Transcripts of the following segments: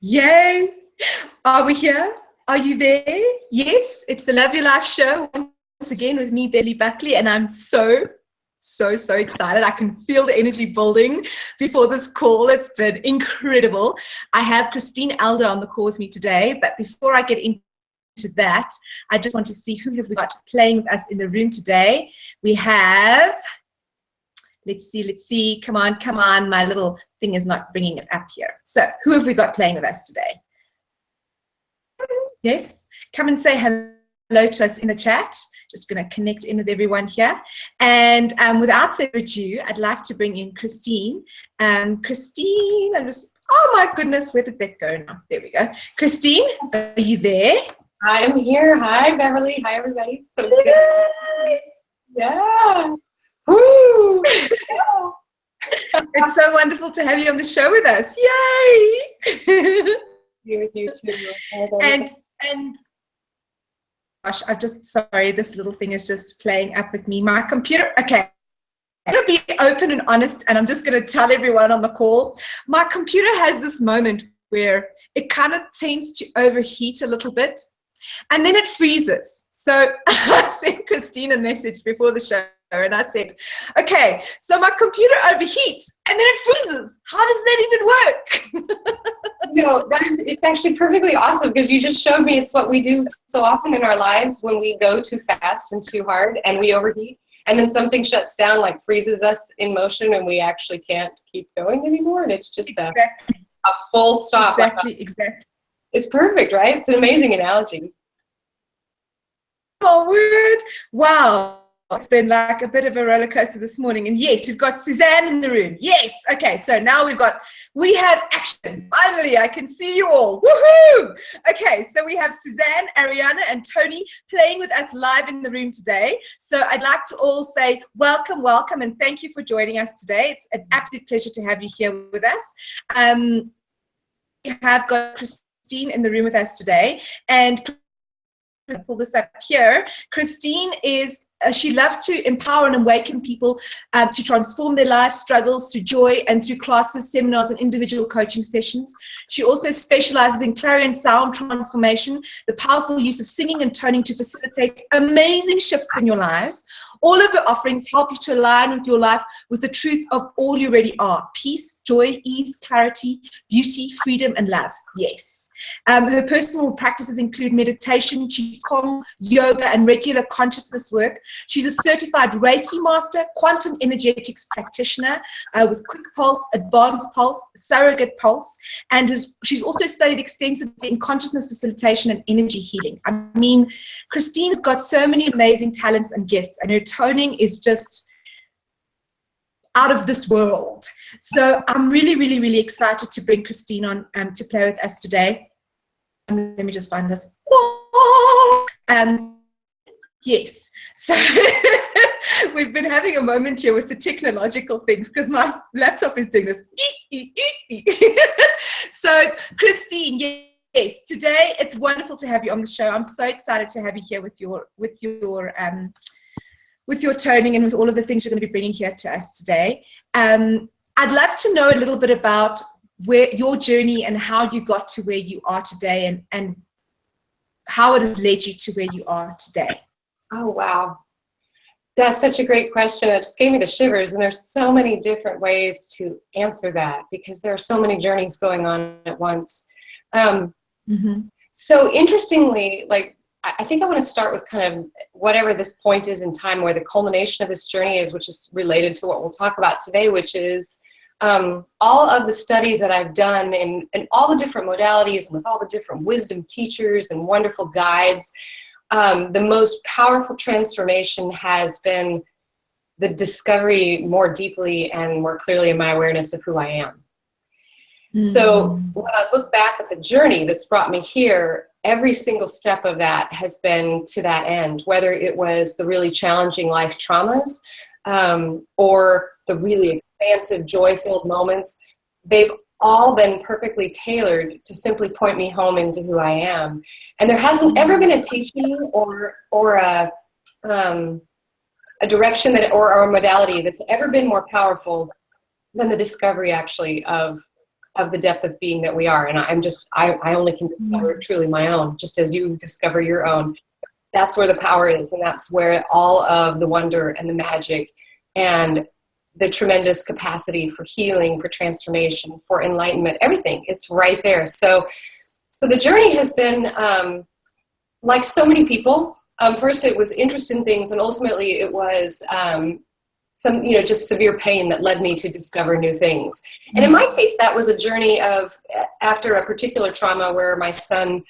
Yay! Are we here? Are you there? Yes, it's the Love Your Life show once again with me, Buckley, and I'm so excited. I can feel the energy building before this call. It's been incredible. I have Christine Elder on the call with me today, but before I get into that, I just want to see who have we got playing with us in the room today. We have, let's see, come on, my little thing is not bringing it up here. So who have we got playing with us today? Yes, come and say hello to us in the chat. Just going to connect in with everyone here. And without further ado, I'd like to bring in Christine. Christine, oh my goodness, where did that go now? There we go. Christine, are you there? I'm here. Hi, Beverly. Hi, everybody. So good. Yeah. Woo! It's so wonderful to have you on the show with us. Yay! Be with you too. And gosh, sorry, this little thing is just playing up with me. My computer, okay. I'm going to be open and honest, and I'm just going to tell everyone on the call. My computer has this moment where it kind of tends to overheat a little bit, and then it freezes. So I sent Christine a message before the show, and I said, okay, so my computer overheats, and then it freezes. How does that even work? It's actually perfectly awesome because you just showed me it's what we do so often in our lives when we go too fast and too hard and we overheat, and then something shuts down, like freezes us in motion, and we actually can't keep going anymore, and it's just a full stop. Exactly. It's perfect, right? It's an amazing analogy. Oh, word. Wow. It's been like a bit of a roller coaster this morning. And yes, we've got Suzanne in the room. Yes. Okay. So now we have action. Finally, I can see you all. Woohoo. Okay. So we have Suzanne, Ariana, and Tony playing with us live in the room today. So I'd like to all say welcome, and thank you for joining us today. It's an absolute pleasure to have you here with us. We have got Christine in the room with us today, and pull this up here. Christine is, she loves to empower and awaken people to transform their life struggles through joy and through classes, seminars, and individual coaching sessions. She also specializes in clarion sound transformation, the powerful use of singing and toning to facilitate amazing shifts in your lives. All of her offerings help you to align with your life with the truth of all you already are: peace, joy, ease, clarity, beauty, freedom, and love. Yes. Her personal practices include meditation, qigong, yoga, and regular consciousness work. She's a certified Reiki master, quantum energetics practitioner with quick pulse, advanced pulse, surrogate pulse, and she's also studied extensively in consciousness facilitation and energy healing. I mean, Christine's got so many amazing talents and gifts, and her toning is just out of this world. So I'm really excited to bring Christine on to play with us today. Let me just find this. Yes, so we've been having a moment here with the technological things because my laptop is doing this. So Christine, yes, today it's wonderful to have you on the show. I'm so excited to have you here with your toning and with all of the things you're going to be bringing here to us today. I'd love to know a little bit about where your journey and how you got to where you are today, and how it has led you to where you are today. Oh, wow. That's such a great question. It just gave me the shivers, and there's so many different ways to answer that because there are so many journeys going on at once. So interestingly, like, I think I want to start with kind of whatever this point is in time where the culmination of this journey is, which is related to what we'll talk about today, which is all of the studies that I've done in all the different modalities and with all the different wisdom teachers and wonderful guides. The most powerful transformation has been the discovery more deeply and more clearly in my awareness of who I am. So when I look back at the journey that's brought me here, every single step of that has been to that end, whether it was the really challenging life traumas or the really expansive, joy-filled moments. They've all been perfectly tailored to simply point me home into who I am. And there hasn't ever been a teaching or a direction or a modality that's ever been more powerful than the discovery, actually, of of the depth of being that we are. And I only can discover truly my own, just as you discover your own. That's where the power is. And that's where all of the wonder and the magic and the tremendous capacity for healing, for transformation, for enlightenment, everything, it's right there. So the journey has been, like so many people, first it was interest in things, and ultimately it was some, just severe pain that led me to discover new things. And in my case, that was a journey of, after a particular trauma where my son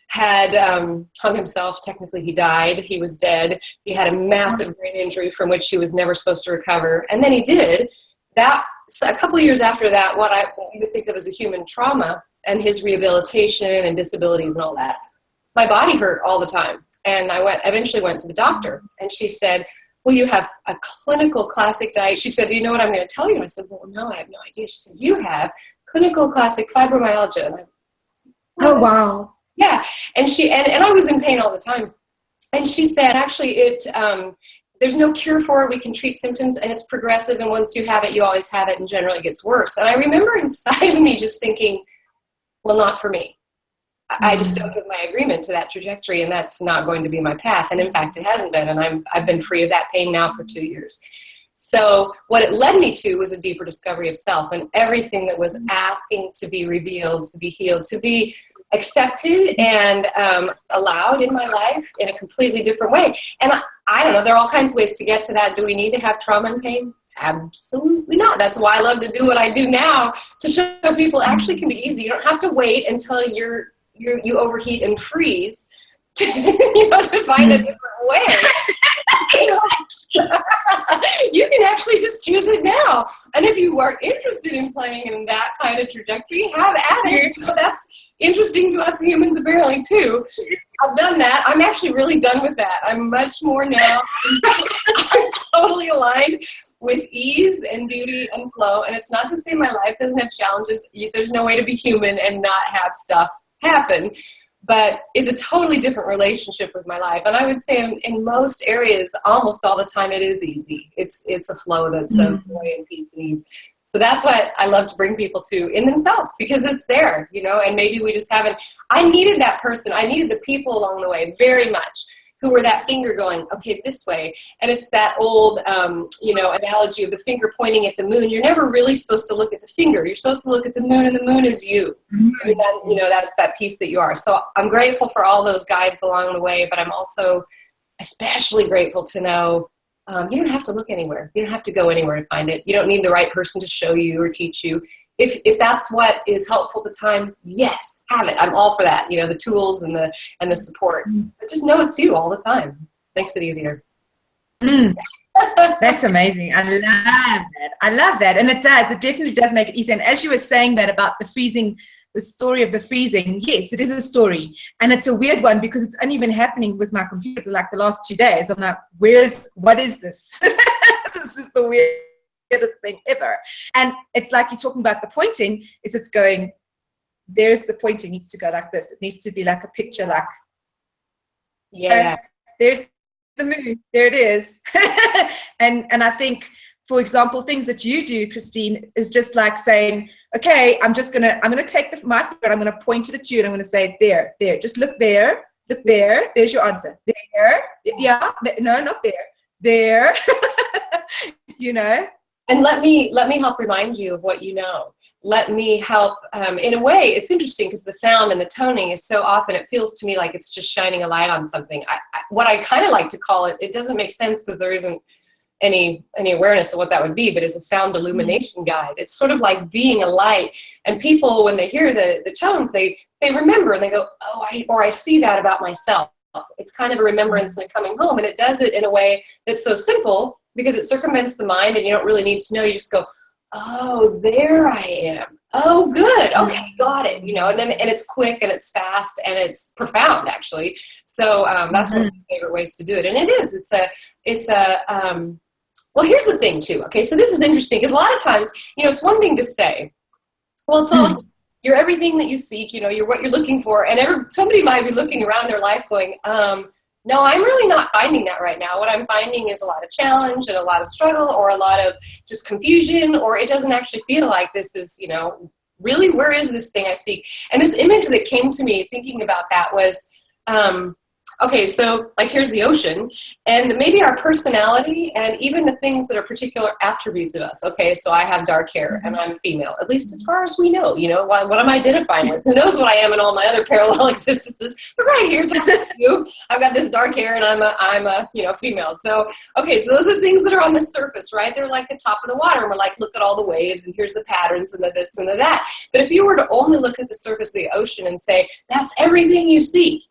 had hung himself. Technically, he died. He was dead. He had a massive brain injury from which he was never supposed to recover. And then he did. That, a couple of years after that, what you would think of as a human trauma and his rehabilitation and disabilities and all that, my body hurt all the time. And I eventually went to the doctor, and she said, well, you have a clinical classic diet. She said, you know what I'm going to tell you? And I said, well, no, I have no idea. She said, you have clinical classic fibromyalgia. And I said, oh, wow. Yeah. And I was in pain all the time. And she said, actually, there's no cure for it. We can treat symptoms, and it's progressive. And once you have it, you always have it, and generally it gets worse. And I remember inside of me just thinking, well, not for me. I just don't give my agreement to that trajectory, and that's not going to be my path. And in fact, it hasn't been, and I've been free of that pain now for 2 years. So what it led me to was a deeper discovery of self, and everything that was asking to be revealed, to be healed, to be accepted and allowed in my life in a completely different way. And I don't know, there are all kinds of ways to get to that. Do we need to have trauma and pain? Absolutely not. That's why I love to do what I do now, to show people it actually can be easy. You don't have to wait until you overheat and freeze to, to find a different way. You can actually just choose it now. And if you are interested in playing in that kind of trajectory, have at it. So that's interesting to us humans apparently too. I've done that. I'm actually really done with that. I'm much more now. I'm totally aligned with ease and beauty and flow. And it's not to say my life doesn't have challenges. There's no way to be human and not have stuff happen. But it's a totally different relationship with my life. And I would say in most areas, almost all the time, it is easy. It's a flow that's of joy and peace and ease. So that's what I love to bring people to in themselves, because it's there, and maybe we just haven't. I needed that person. I needed the people along the way very much, who were that finger going, okay, this way. And it's that old, analogy of the finger pointing at the moon. You're never really supposed to look at the finger. You're supposed to look at the moon, and the moon is you. I mean, that's that piece that you are. So I'm grateful for all those guides along the way, but I'm also especially grateful to know you don't have to look anywhere. You don't have to go anywhere to find it. You don't need the right person to show you or teach you. If that's what is helpful at the time, yes, have it. I'm all for that. The tools and the support. But just know it's you all the time. Makes it easier. That's amazing. I love that. And it does. It definitely does make it easy. And as you were saying that about the freezing, the story of the freezing, yes, it is a story. And it's a weird one because it's only been happening with my computer like the last 2 days. I'm like, what is this? This is the weirdest thing ever. And it's like you're talking about the pointing, it's going, there's the pointing needs to go like this. It needs to be like a picture, like, yeah, there's the moon, there it is. and I think, for example, things that you do, Christine, is just like saying, okay, I'm gonna take my finger and I'm gonna point it at you and I'm gonna say, there, just look there, there's your answer. There, yeah, no, not there, And let me help remind you of what you know. Let me help, in a way, it's interesting because the sound and the toning is so often, it feels to me like it's just shining a light on something. What I kind of like to call it doesn't make sense because there isn't any awareness of what that would be, but it's a sound illumination guide. It's sort of like being a light. And people, when they hear the tones, they remember and they go, oh, I see that about myself. It's kind of a remembrance and a coming home. And it does it in a way that's so simple because it circumvents the mind and you don't really need to know. You just go, oh, there I am. Oh, good. Okay, got it. And it's quick and it's fast and it's profound, actually. So that's one of my favorite ways to do it. And it is. Well, here's the thing, too. Okay, so this is interesting because a lot of times, it's one thing to say, well, it's all, you're everything that you seek, you're what you're looking for. And somebody might be looking around their life going, no, I'm really not finding that right now. What I'm finding is a lot of challenge and a lot of struggle or a lot of just confusion, or it doesn't actually feel like this is, really, where is this thing I seek? And this image that came to me thinking about that was, okay, so like here's the ocean, and maybe our personality and even the things that are particular attributes of us. Okay, so I have dark hair and I'm female, at least as far as we know, what I'm identifying with. Who knows what I am in all my other parallel existences, but right here talking to you, I've got this dark hair and I'm a female. So, okay, so those are things that are on the surface, right? They're like the top of the water, and we're like, look at all the waves, and here's the patterns and the this and the that. But if you were to only look at the surface of the ocean and say, that's everything you seek,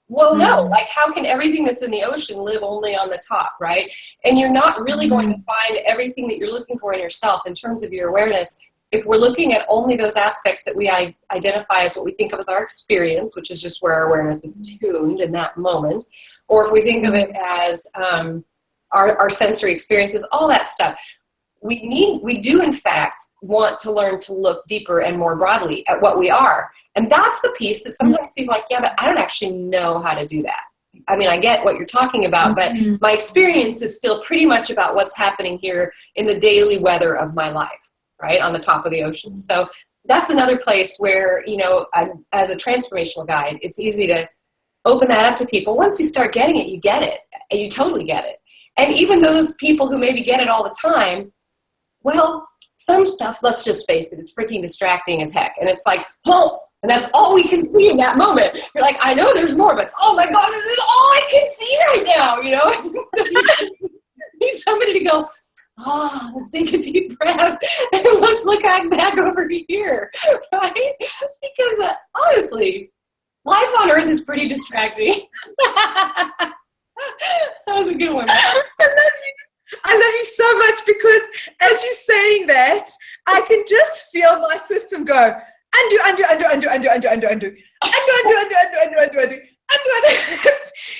well, no, like how can everything that's in the ocean live only on the top, right? And you're not really going to find everything that you're looking for in yourself in terms of your awareness if we're looking at only those aspects that we identify as what we think of as our experience, which is just where our awareness is tuned in that moment, or if we think of it as our sensory experiences, all that stuff. We do in fact want to learn to look deeper and more broadly at what we are. And that's the piece that sometimes people are like, yeah, but I don't actually know how to do that. I mean, I get what you're talking about, but my experience is still pretty much about what's happening here in the daily weather of my life, right, on the top of the ocean. So that's another place where, as a transformational guide, it's easy to open that up to people. Once you start getting it, you get it. And you totally get it. And even those people who maybe get it all the time, well, some stuff, let's just face it, is freaking distracting as heck. And it's like, oh, and that's all we can see in that moment. You're like, I know there's more, but oh my God, this is all I can see right now, So you need somebody to go, let's take a deep breath and let's look back over here, right? Because honestly, life on Earth is pretty distracting. That was a good one. I love you so much, because as you're saying that, I can just feel my system go, undo.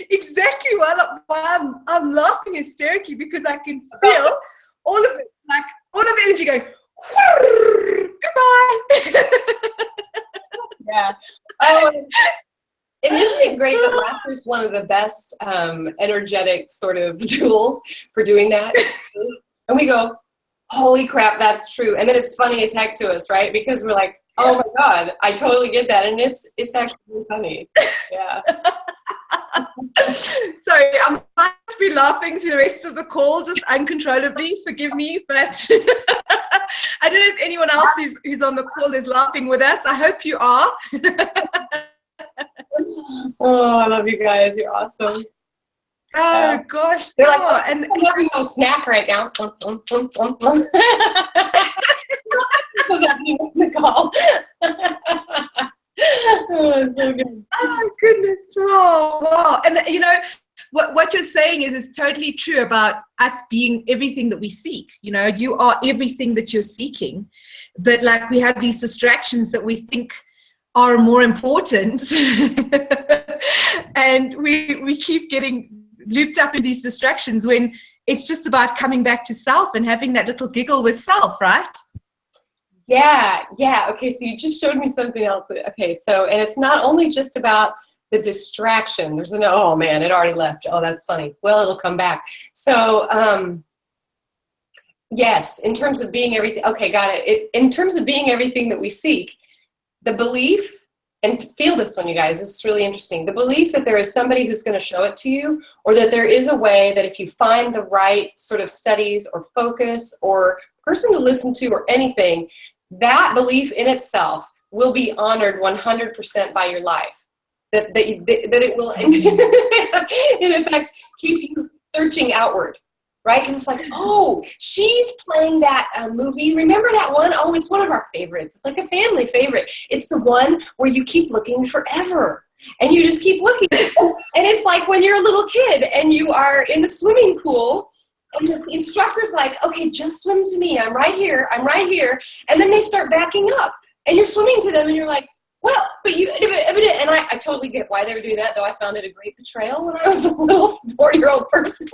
Exactly why I'm laughing hysterically, because I can feel all of it, like all of the energy going, goodbye. Yeah. Oh, and isn't it great that laughter is one of the best energetic sort of tools for doing that? And we go, holy crap, that's true. And then it's funny as heck to us, right? Because we're like, oh my God, I totally get that. And it's actually really funny. Yeah. Sorry, I might be laughing to the rest of the call just uncontrollably. Forgive me, but I don't know if anyone else who's on the call is laughing with us. I hope you are. Oh, I love you guys. You're awesome. Oh gosh. They're like, oh, and I'm having a snack right now. The call. Oh, so good. Oh goodness. Wow. And what you're saying is totally true about us being everything that we seek. You are everything that you're seeking, but like we have these distractions that we think are more important. And we keep getting looped up in these distractions when it's just about coming back to self and having that little giggle with self, right? Yeah. Okay, so you just showed me something else. Okay, so, and it's not only just about the distraction. Oh man, it already left. Oh, that's funny. Well, it'll come back. So, yes, in terms of being everything, okay, got it. In terms of being everything that we seek, the belief, and feel this one, you guys, this is really interesting. The belief that there is somebody who's going to show it to you, or that there is a way that if you find the right sort of studies or focus or person to listen to or anything, that belief in itself will be honored 100% by your life. That it will, in effect, keep you searching outward. Right? Because it's like, oh, she's playing that movie. Remember that one? Oh, it's one of our favorites. It's like a family favorite. It's the one where you keep looking forever. And you just keep looking. And it's like when you're a little kid and you are in the swimming pool and the instructor's like, okay, just swim to me. I'm right here. And then they start backing up. And you're swimming to them and you're like, well, but you, and I totally get why they were doing that, though I found it a great betrayal when I was a little 4-year-old person.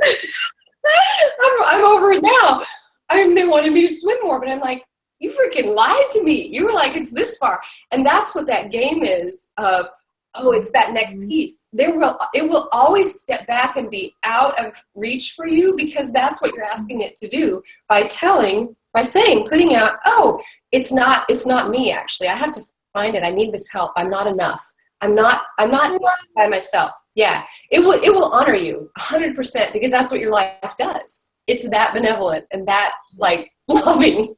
I'm over it now. They wanted me to swim more, but I'm like, you freaking lied to me. You were like, it's this far. And that's what that game is of, oh, it's that next piece. It will always step back and be out of reach for you, because that's what you're asking it to do by telling by saying, putting out, oh, it's not me actually. I have to find it. I need this help. I'm not enough. I'm not by myself. Yeah. It will honor you 100% because that's what your life does. It's that benevolent and that like loving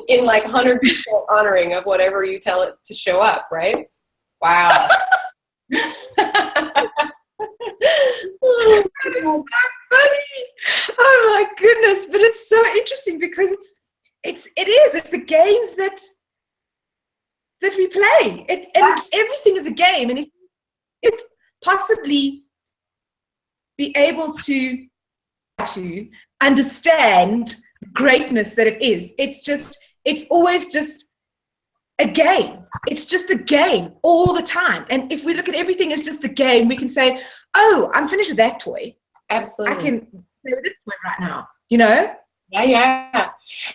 in like 100% honoring of whatever you tell it to show up, right? Wow. That is so funny. Oh my goodness. But it's so interesting because it's the games that we play. And everything is a game. And if it possibly be able to understand the greatness that it is, it's always just a game. It's just a game all the time. And if we look at everything as just a game, we can say, oh, I'm finished with that toy. Absolutely. I can play with this toy right now, you know? Yeah.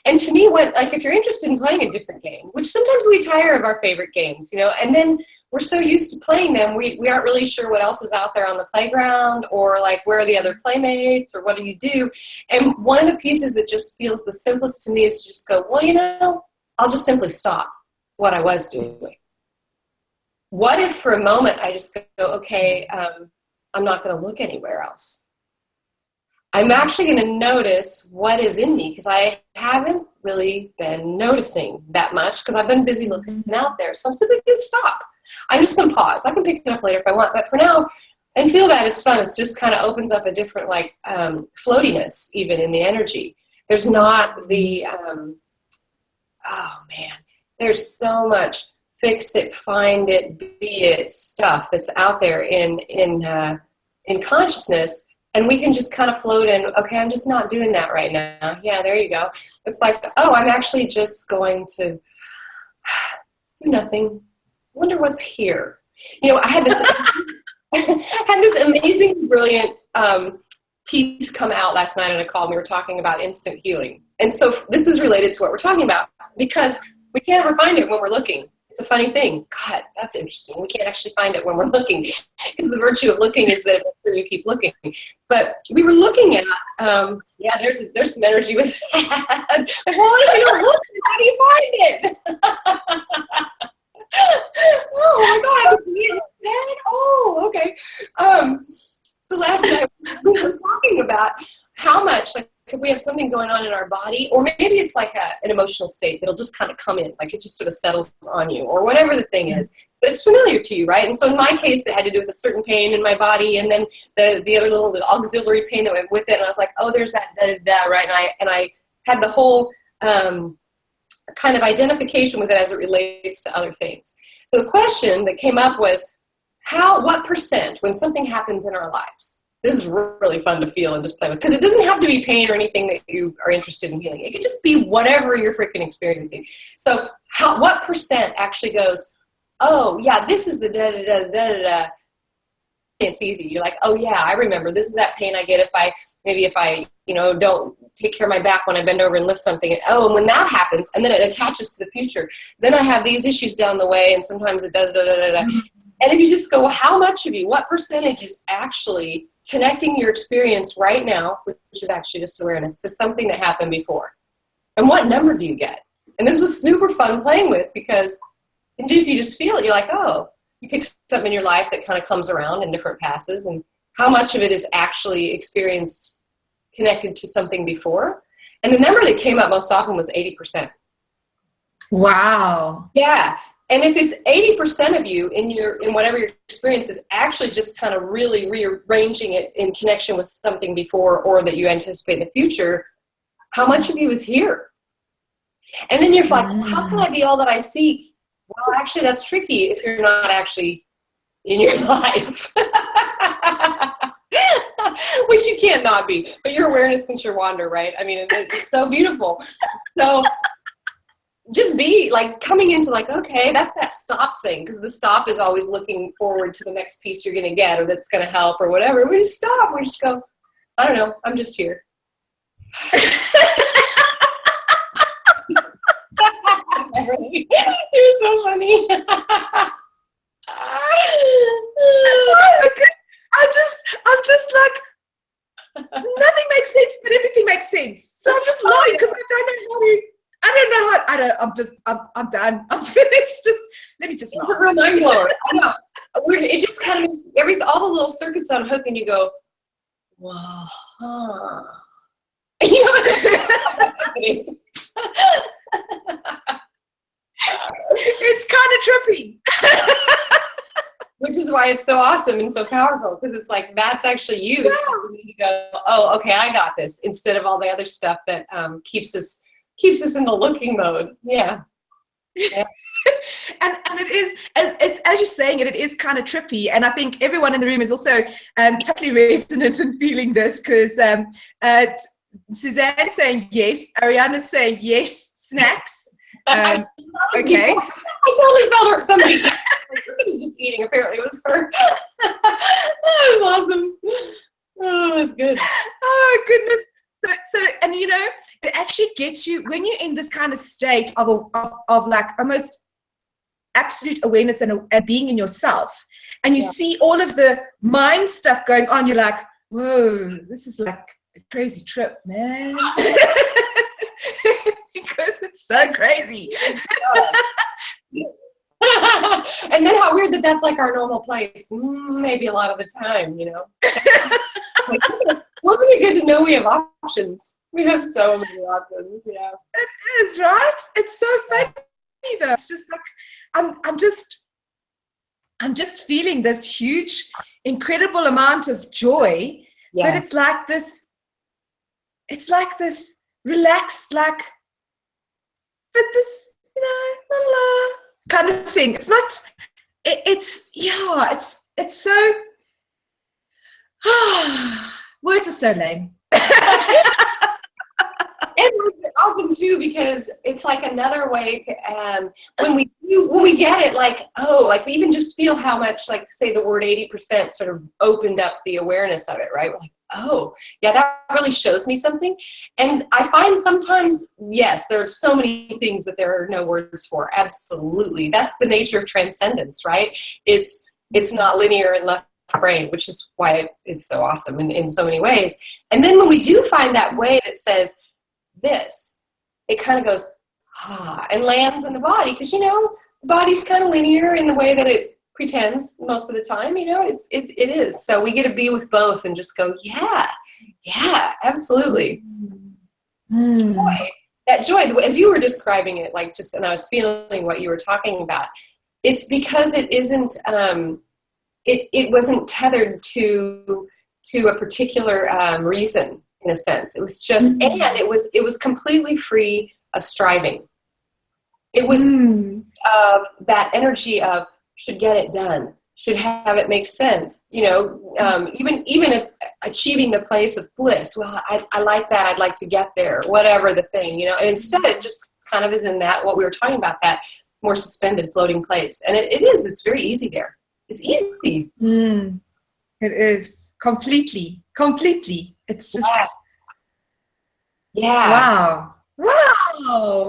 And to me, if you're interested in playing a different game, which sometimes we tire of our favorite games, you know, and then we're so used to playing them, we aren't really sure what else is out there on the playground or like where are the other playmates or what do you do? And one of the pieces that just feels the simplest to me is to just go, well, you know, I'll just simply stop what I was doing. What if for a moment I just go, okay, I'm not going to look anywhere else. I'm actually going to notice what is in me because I haven't really been noticing that much because I've been busy looking out there. So I'm simply going to stop. I'm just going to pause. I can pick it up later if I want, but for now, and feel that is fun. It just kind of opens up a different like floatiness even in the energy. There's not the, oh man, there's so much fix it, find it, be it stuff that's out there in consciousness. And we can just kind of float in, okay, I'm just not doing that right now. Yeah, there you go. It's like, oh, I'm actually just going to do nothing. Wonder what's here. You know, I had this amazing, brilliant piece come out last night on a call, and we were talking about instant healing. And so this is related to what we're talking about because we can't ever find it when we're looking. It's a funny thing. God, that's interesting. We can't actually find it when we're looking because the virtue of looking is that you keep looking. But we were looking at, there's some energy with that. Like, well, what if you don't look? How do you find it? Oh my God, I can see it instead. Oh, okay. So last night we were talking about how much, like, if we have something going on in our body, or maybe it's like an emotional state that'll just kind of come in, like it just sort of settles on you, or whatever the thing is, but it's familiar to you, right? And so in my case, it had to do with a certain pain in my body, and then the other little auxiliary pain that went with it, and I was like, oh, there's that, right? And I had the whole kind of identification with it as it relates to other things. So the question that came up was, what percent, when something happens in our lives, this is really fun to feel and just play with, because it doesn't have to be pain or anything that you are interested in healing. It could just be whatever you're freaking experiencing. So what percent actually goes, oh, yeah, this is the da-da-da-da-da-da. It's easy. You're like, oh, yeah, I remember. This is that pain I get if I don't take care of my back when I bend over and lift something. And when that happens, and then it attaches to the future, then I have these issues down the way, and sometimes it does da-da-da-da. And if you just go, how much of you, what percentage is actually connecting your experience right now, which is actually just awareness, to something that happened before? And what number do you get? And this was super fun playing with, because if you just feel it, you're like, oh, you pick something in your life that kind of comes around in different passes, and how much of it is actually experienced connected to something before. And the number that came up most often was 80%. Wow. Yeah. And if it's 80% of you in whatever your experience is actually just kind of really rearranging it in connection with something before, or that you anticipate in the future, how much of you is here? And then you're like, how can I be all that I seek? Well, actually, that's tricky if you're not actually in your life. Which you can't not be, but your awareness can sure wander, right? I mean, it's so beautiful. So just be like coming into like, okay, that's that stop thing, because the stop is always looking forward to the next piece you're going to get, or that's going to help, or whatever. We just stop. We just go, I don't know, I'm just here. You're so funny. I'm just like, nothing makes sense, but everything makes sense. So I'm just laughing because I don't know don't know how. I'm done. I'm finished. Let me just. It's a real mind blower. I know. It just kind of makes all the little circuits on hook, and you go, wow. Huh. You know, it's kind of trippy. Which is why it's so awesome and so powerful, because it's like that's actually used to go, oh, okay, I got this, instead of all the other stuff that keeps us in the looking mode. Yeah. and it is, as you're saying it is kind of trippy, and I think everyone in the room is also totally resonant in feeling this, because Suzanne saying yes, Ariana's saying yes, snacks. Okay. I totally felt her. Somebody was just eating. Apparently, it was her. That was awesome. Oh, that's good. Oh goodness. So, and you know, it actually gets you when you're in this kind of state of like almost absolute awareness and being in yourself, and you see all of the mind stuff going on. You're like, whoa, this is like a crazy trip, man. Because it's so crazy. And then how weird that's like our normal place. Maybe a lot of the time, you know. Like, wasn't it good to know we have options? We have so many options. Yeah, it is, right? It's so funny though. It's just like I'm just feeling this huge, incredible amount of joy, but it's like this relaxed, like, but this, you know, la, la, la, kind of thing. It's not. It's so. Words are so lame. It's awesome too, because it's like another way to when we get it, like, oh, like we even just feel how much, like, say the word 80% sort of opened up the awareness of it, right? We're like, oh yeah, that really shows me something. And I find sometimes, yes, there's so many things that there are no words for. Absolutely, that's the nature of transcendence, right? It's not linear and left brain, which is why it is so awesome in so many ways. And then when we do find that way that says this, it kind of goes and lands in the body, because, you know, the body's kind of linear in the way that it pretends most of the time, you know. It is. So we get to be with both and just go, yeah, absolutely. Joy. That joy, as you were describing it, like, just, and I was feeling what you were talking about, it's because it isn't it wasn't tethered to a particular reason, in a sense. It was just, and it was completely free of striving. It was that energy of should get it done, should have it make sense, you know. Even achieving the place of bliss. Well, I like that. I'd like to get there. Whatever the thing, you know. And instead, it just kind of is in that, what we were talking about, that more suspended, floating place. And it is. It's very easy there. It's easy. It is completely. It's just wow.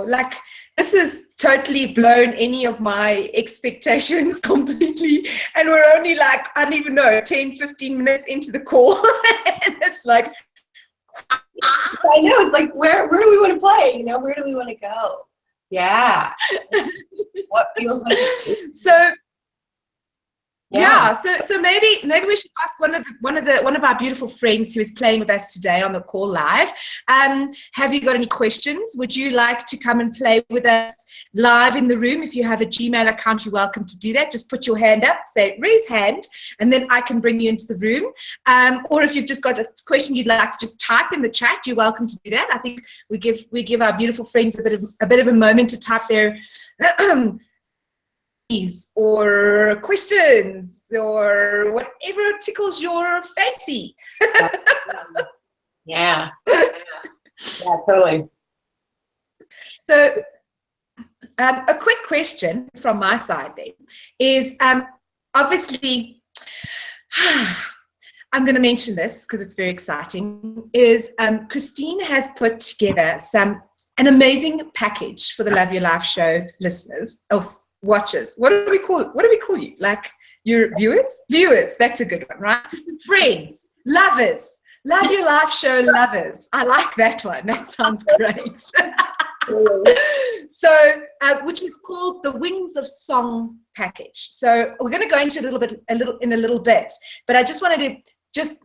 Like, this has totally blown any of my expectations completely, and we're only like, I don't even know, 10-15 minutes into the call. And it's like, I know, it's like, where do we want to play, you know? Where do we want to go? Yeah. What feels like it? So so maybe we should ask one of our beautiful friends who is playing with us today on the call live. Have you got any questions? Would you like to come and play with us live in the room? If you have a Gmail account, you're welcome to do that. Just put your hand up, say raise hand, and then I can bring you into the room. Or if you've just got a question you'd like to just type in the chat, you're welcome to do that. I think we give our beautiful friends a bit of a moment to type their or questions or whatever tickles your fancy. Yeah, totally. So a quick question from my side then is, obviously, I'm going to mention this because it's very exciting, is Christine has put together an amazing package for the Love Your Life show listeners, watchers. What do we call you? Like, your viewers, that's a good one, right? Friends, lovers, Love Your Life show lovers. I like that one. That sounds great. So, which is called the Wings of Song package. So we're going to go into in a little bit, but I just wanted to just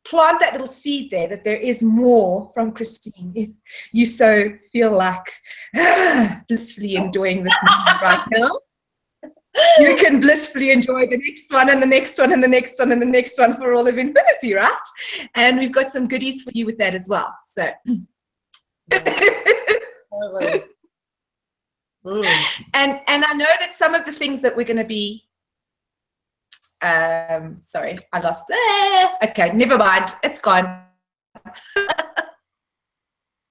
plant that little seed there that there is more from Christine. If you so feel like blissfully enjoying this moment right now, you can blissfully enjoy the next one and the next one and the next one and the next one for all of infinity, right? And we've got some goodies for you with that as well. So. And I know that some of the things that we're going to be sorry, I lost there. Okay, never mind, it's gone.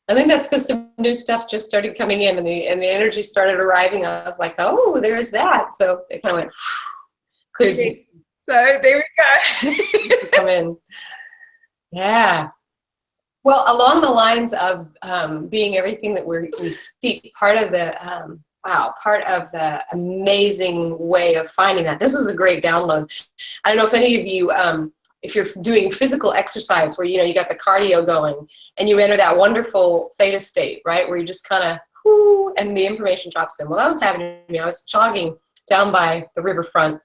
I think that's because some new stuff just started coming in, and the energy started arriving. I was like, oh, there's that. So it kind of went cleared some. So there we go. Come in. Yeah. Well, along the lines of being everything that we seek, part of the amazing way of finding that. This was a great download. I don't know if any of you, if you're doing physical exercise where, you got the cardio going and you enter that wonderful theta state, right? Where you just kind of, and the information drops in. Well, that was happening to me. I was jogging down by the riverfront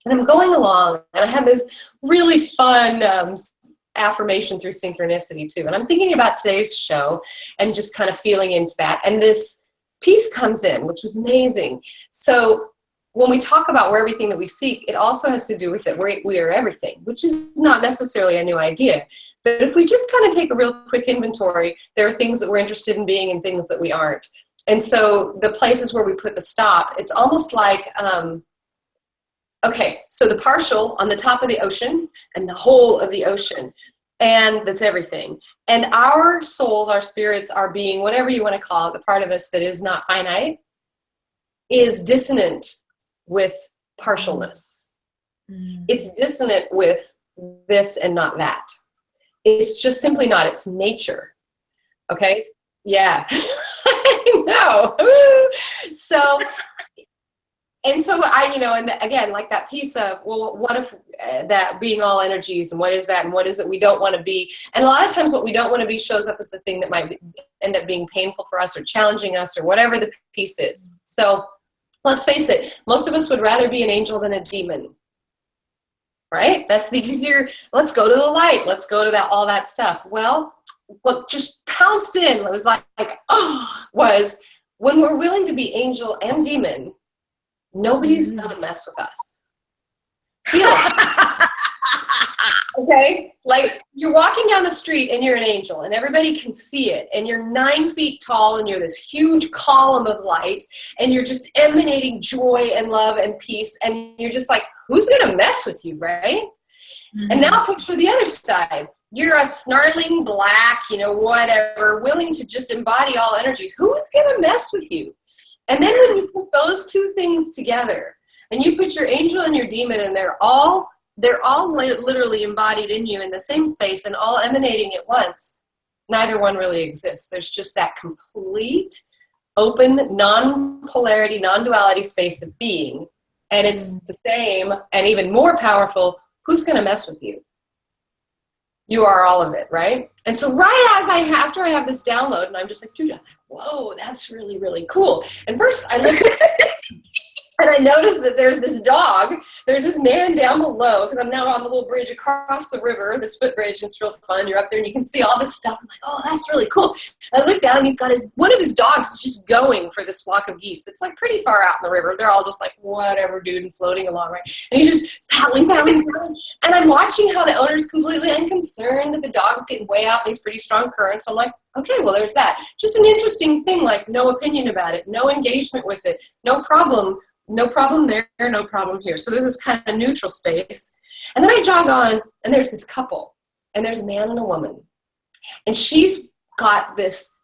and I'm going along and I had this really fun affirmation through synchronicity too. And I'm thinking about today's show and just kind of feeling into that. And this piece comes in, which was amazing. So when we talk about we're everything that we seek, it also has to do with that we are everything, which is not necessarily a new idea. But if we just kind of take a real quick inventory, there are things that we're interested in being and things that we aren't. And so the places where we put the stop, it's almost like, okay, so the partial on the top of the ocean and the whole of the ocean, and that's everything. And our souls, our spirits, our being, whatever you want to call it, the part of us that is not finite, is dissonant with partialness. It's dissonant with this and not that. It's just simply not its nature. Okay? Yeah. I know. So I, and again, like that piece of, well, what if that being all energies, and what is that, and what is it we don't want to be? And a lot of times what we don't want to be shows up as the thing that might end up being painful for us or challenging us or whatever the piece is. So let's face it, most of us would rather be an angel than a demon, right? That's the easier, let's go to the light, let's go to that, all that stuff. Well, what just pounced in, it was was when we're willing to be angel and demon, nobody's gonna mess with us. Feel it. Okay? Like you're walking down the street and you're an angel and everybody can see it and you're 9 feet tall and you're this huge column of light and you're just emanating joy and love and peace and you're just like, who's gonna mess with you, right? Mm-hmm. And now picture the other side. You're a snarling black, whatever, willing to just embody all energies. Who's gonna mess with you? And then when you put those two things together and you put your angel and your demon and they're all literally embodied in you in the same space and all emanating at once, neither one really exists. There's just that complete, open, non-polarity, non-duality space of being. And it's the same and even more powerful. Who's going to mess with you? You are all of it, right? And so after I have this download and I'm just like, dude, I'm like, whoa, that's really, really cool. And first I looked and I noticed that there's this man down below, because I'm now on the little bridge across the river, this footbridge, and it's real fun. You're up there and you can see all this stuff. I'm like, oh, that's really cool. And I look down and he's got one of his dogs is just going for this flock of geese that's like pretty far out in the river. They're all just like, whatever, dude, and floating along, right? And he's just paddling. And I'm watching how the owner's completely unconcerned that the dog's getting way out in these pretty strong currents. So I'm like, okay, well, there's that. Just an interesting thing, like no opinion about it, no engagement with it, no problem. No problem there, no problem here. So there's this kind of neutral space. And then I jog on, and there's this couple, and there's a man and a woman. And she's got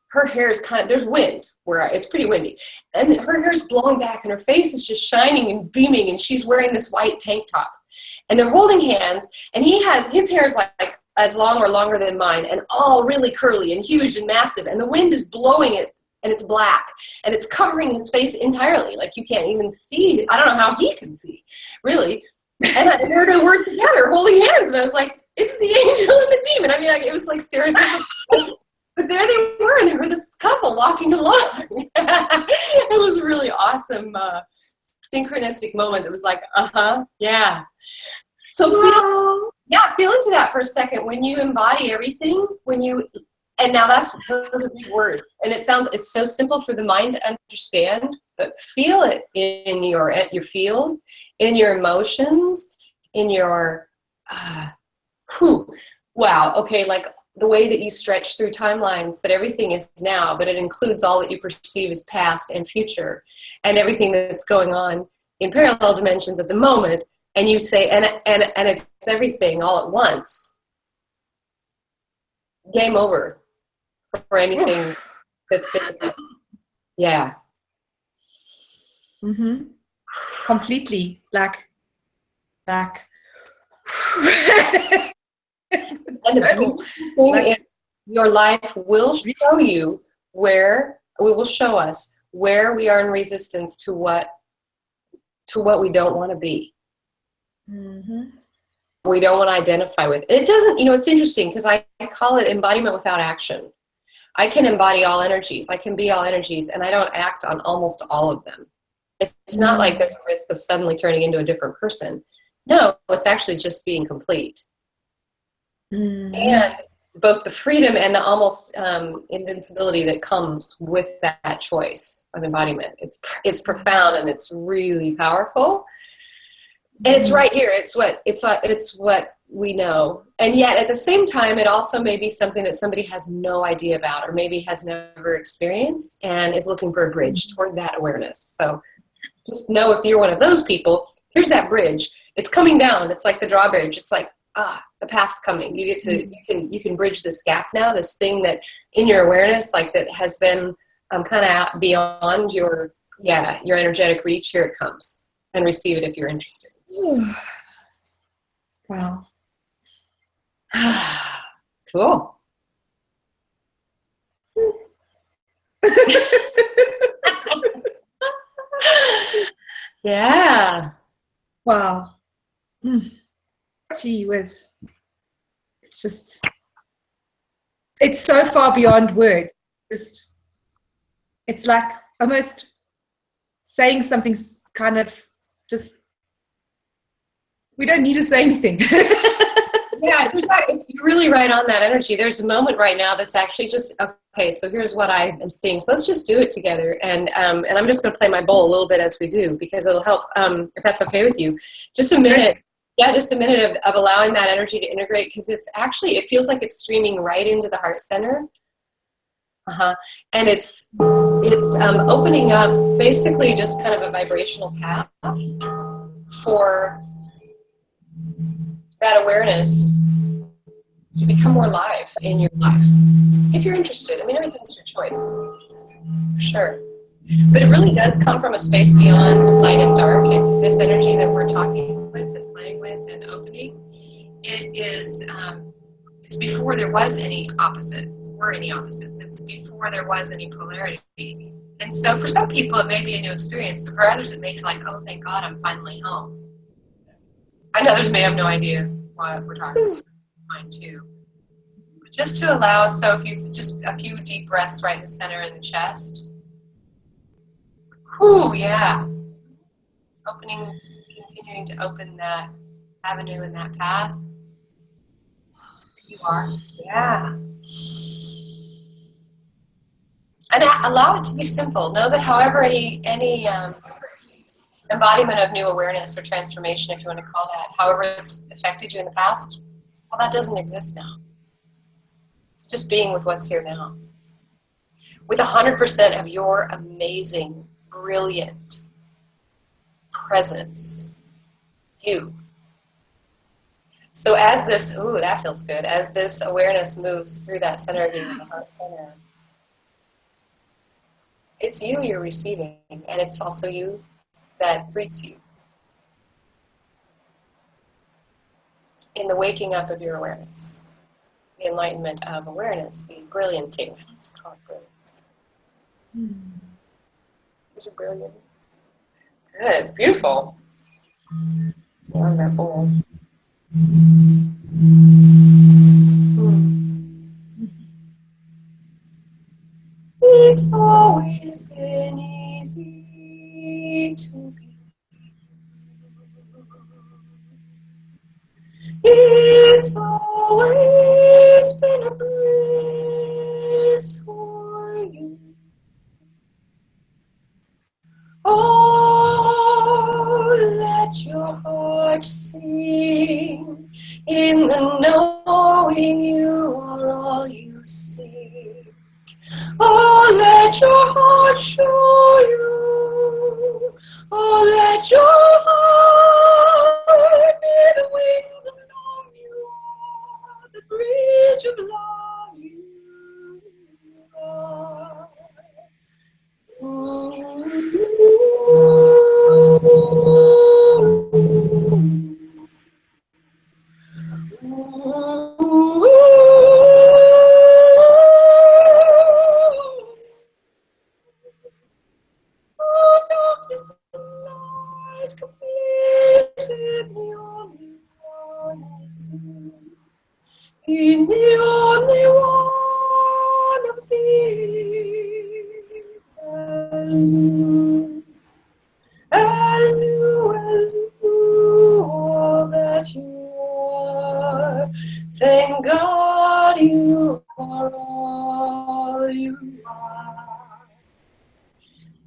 her hair is there's wind, it's pretty windy. And her hair is blowing back, and her face is just shining and beaming, and she's wearing this white tank top. And they're holding hands, and his hair is like as long or longer than mine, and all really curly and huge and massive, and the wind is blowing it. And it's black, and it's covering his face entirely. Like you can't even see. I don't know how he can see, really. And we're together holding hands, and I was like, it's the angel and the demon. I mean, it was like stereotypical. But there they were, and there were this couple walking along. It was a really awesome synchronistic moment that was like, yeah. So feel into that for a second. When you embody everything, and now those are big words, and it's so simple for the mind to understand, but feel it in your field, in your emotions, in your, wow, okay, like the way that you stretch through timelines, that everything is now, but it includes all that you perceive as past and future, and everything that's going on in parallel dimensions at the moment, and you say, and it's everything all at once. Game over for anything that's difficult. Yeah. Mm-hmm. Completely. Like. And the beautiful thing is, your life will show you will show us where we are in resistance to what we don't want to be. Mm-hmm. We don't want to identify with. It doesn't, it's interesting because I call it embodiment without action. I can embody all energies. I can be all energies, and I don't act on almost all of them. It's not like there's a risk of suddenly turning into a different person. No, it's actually just being complete. Mm-hmm. And both the freedom and the almost invincibility that comes with that choice of embodiment. It's profound, and it's really powerful. And it's right here. It's what we know. And yet at the same time, it also may be something that somebody has no idea about, or maybe has never experienced and is looking for a bridge toward that awareness. So just know, if you're one of those people, here's that bridge. It's coming down. It's like the drawbridge. It's like, the path's coming. You get to, you can bridge this gap now, this thing that in your awareness, like that has been kind of beyond your energetic reach. Here it comes, and receive it if you're interested. Wow. Cool. Yeah. Wow. Gee whiz. It's so far beyond words. It's like almost saying something kind of just, we don't need to say anything. Yeah, you're really right on that energy. There's a moment right now that's actually just, okay, so here's what I am seeing. So let's just do it together. And I'm just going to play my bowl a little bit as we do, because it'll help, if that's okay with you. Just a minute. Yeah, just a minute of allowing that energy to integrate, because it feels like it's streaming right into the heart center. And it's opening up basically just kind of a vibrational path for that awareness to become more live in your life. If you're interested, I mean, everything's your choice, for sure. But it really does come from a space beyond light and dark. And this energy that we're talking with and playing with and opening, it is, it's before there was any opposites. It's before there was any polarity. And so for some people, it may be a new experience. For others, it may feel like, oh, thank God, I'm finally home. And others may have no idea what we're talking about. Mine too. But just to allow, so if you just a few deep breaths right in the center in the chest. Ooh, yeah. Continuing to open that avenue and that path. You are, yeah. And allow it to be simple. Know that however any embodiment of new awareness or transformation, if you want to call that, however it's affected you in the past, well, that doesn't exist now. It's just being with what's here now. With 100% of your amazing, brilliant presence, you. So as this, ooh, that feels good, as this awareness moves through that center of you, the heart center, it's you you're receiving, and it's also you that greets you. In the waking up of your awareness, the enlightenment of awareness, the brillianting, call it brilliant. These are brilliant. Good, beautiful. I love that bowl. It's always been easy to be. It's always been a breeze for you. Oh, let your heart sing in the knowing you are all you seek. Oh, let your heart show you. Oh, let your heart be the wings of love you are, the bridge of love you are. Darkness and light completed, the only one is you. In the only one of me as you, as you, as you, all that you are. Thank God you are all you are.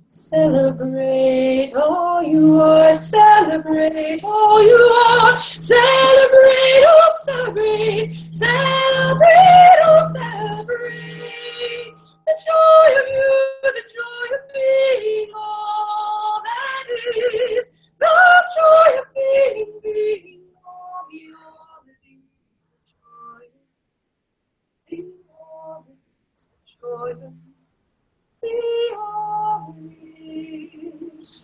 Celebrate all you are, celebrate all you are, celebrate, oh celebrate, celebrate, oh celebrate, the joy of you, the joy of being all that is, the joy of being all that is, the joy of being all that is, the joy of being all that is,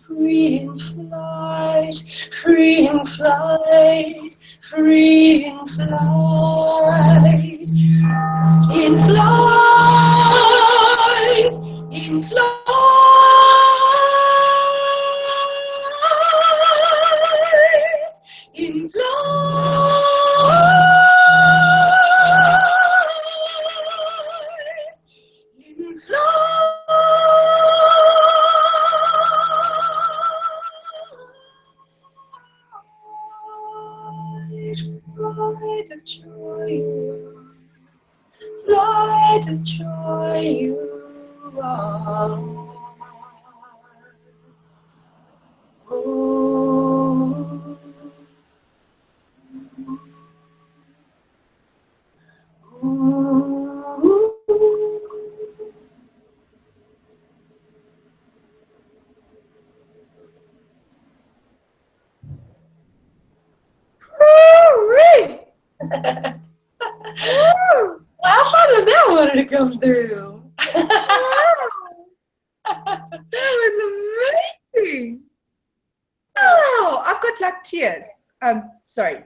free in flight, free in flight, free in flight, in flight, in flight, in flight, in flight. Light of joy you are, light of joy you are. Oh. Woo-wee! Woo! How fun did that one to come through? Wow! That was amazing. Oh, I've got like tears. Sorry,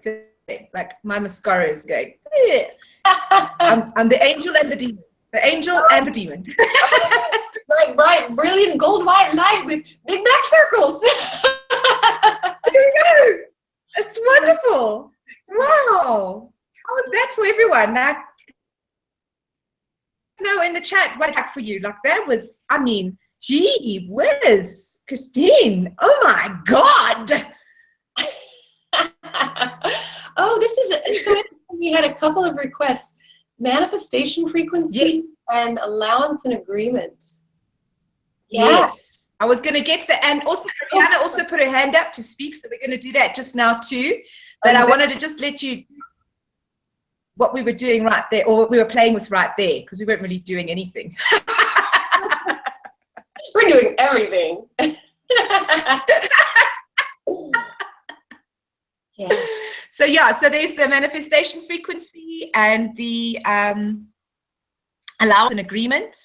like my mascara is going. I'm the angel and the demon. The angel and the demon. Like bright, brilliant, gold white light with big black circles. There you go. It's wonderful. Wow. How was that for everyone? Like, no, in the chat, what for you? Like that was, I mean, gee whiz, Christine. Oh my God. Oh, this is so. We had a couple of requests: manifestation frequency and allowance and agreement. Yeah. Yes, I was going to get to that, and also Ariana also put her hand up to speak, so we're going to do that just now too. But I wanted to just let you what we were doing right there, or what we were playing with right there, because we weren't really doing anything. We're doing everything. Yeah. So yeah, so there's the manifestation frequency and the allowance and agreement.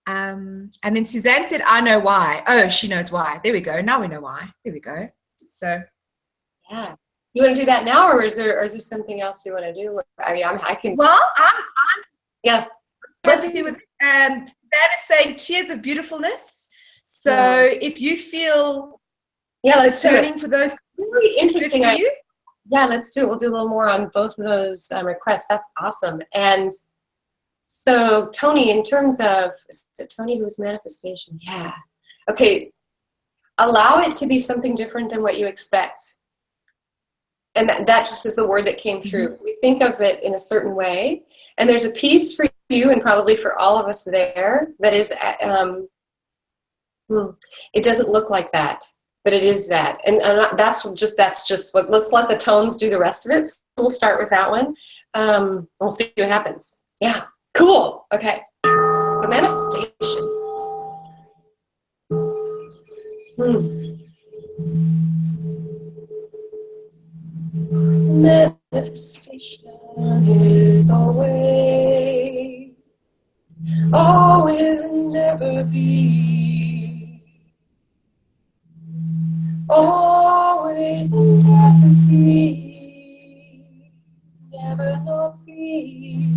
And then Suzanne said, I know why. Oh, she knows why. There we go. Now we know why. There we go. So yeah. You want to do that now, or is there something else you want to do? I mean, I can. Well, I'm yeah. Let's see with Suzanne is saying tears of beautifulness. So if you feel let's turning for those really interesting. For you? Yeah, let's do it. We'll do a little more on both of those requests. That's awesome. And So Tony, in terms of, is it Tony who's manifestation? Yeah. Okay. Allow it to be something different than what you expect. And that just is the word that came through. Mm-hmm. We think of it in a certain way. And there's a piece for you and probably for all of us there that is, it doesn't look like that, but it is that. And that's just what, let's let the tones do the rest of it. So we'll start with that one. We'll see what happens. Yeah, cool. Okay. So manifestation. Manifestation is always and never be. Always and never be. Never not be.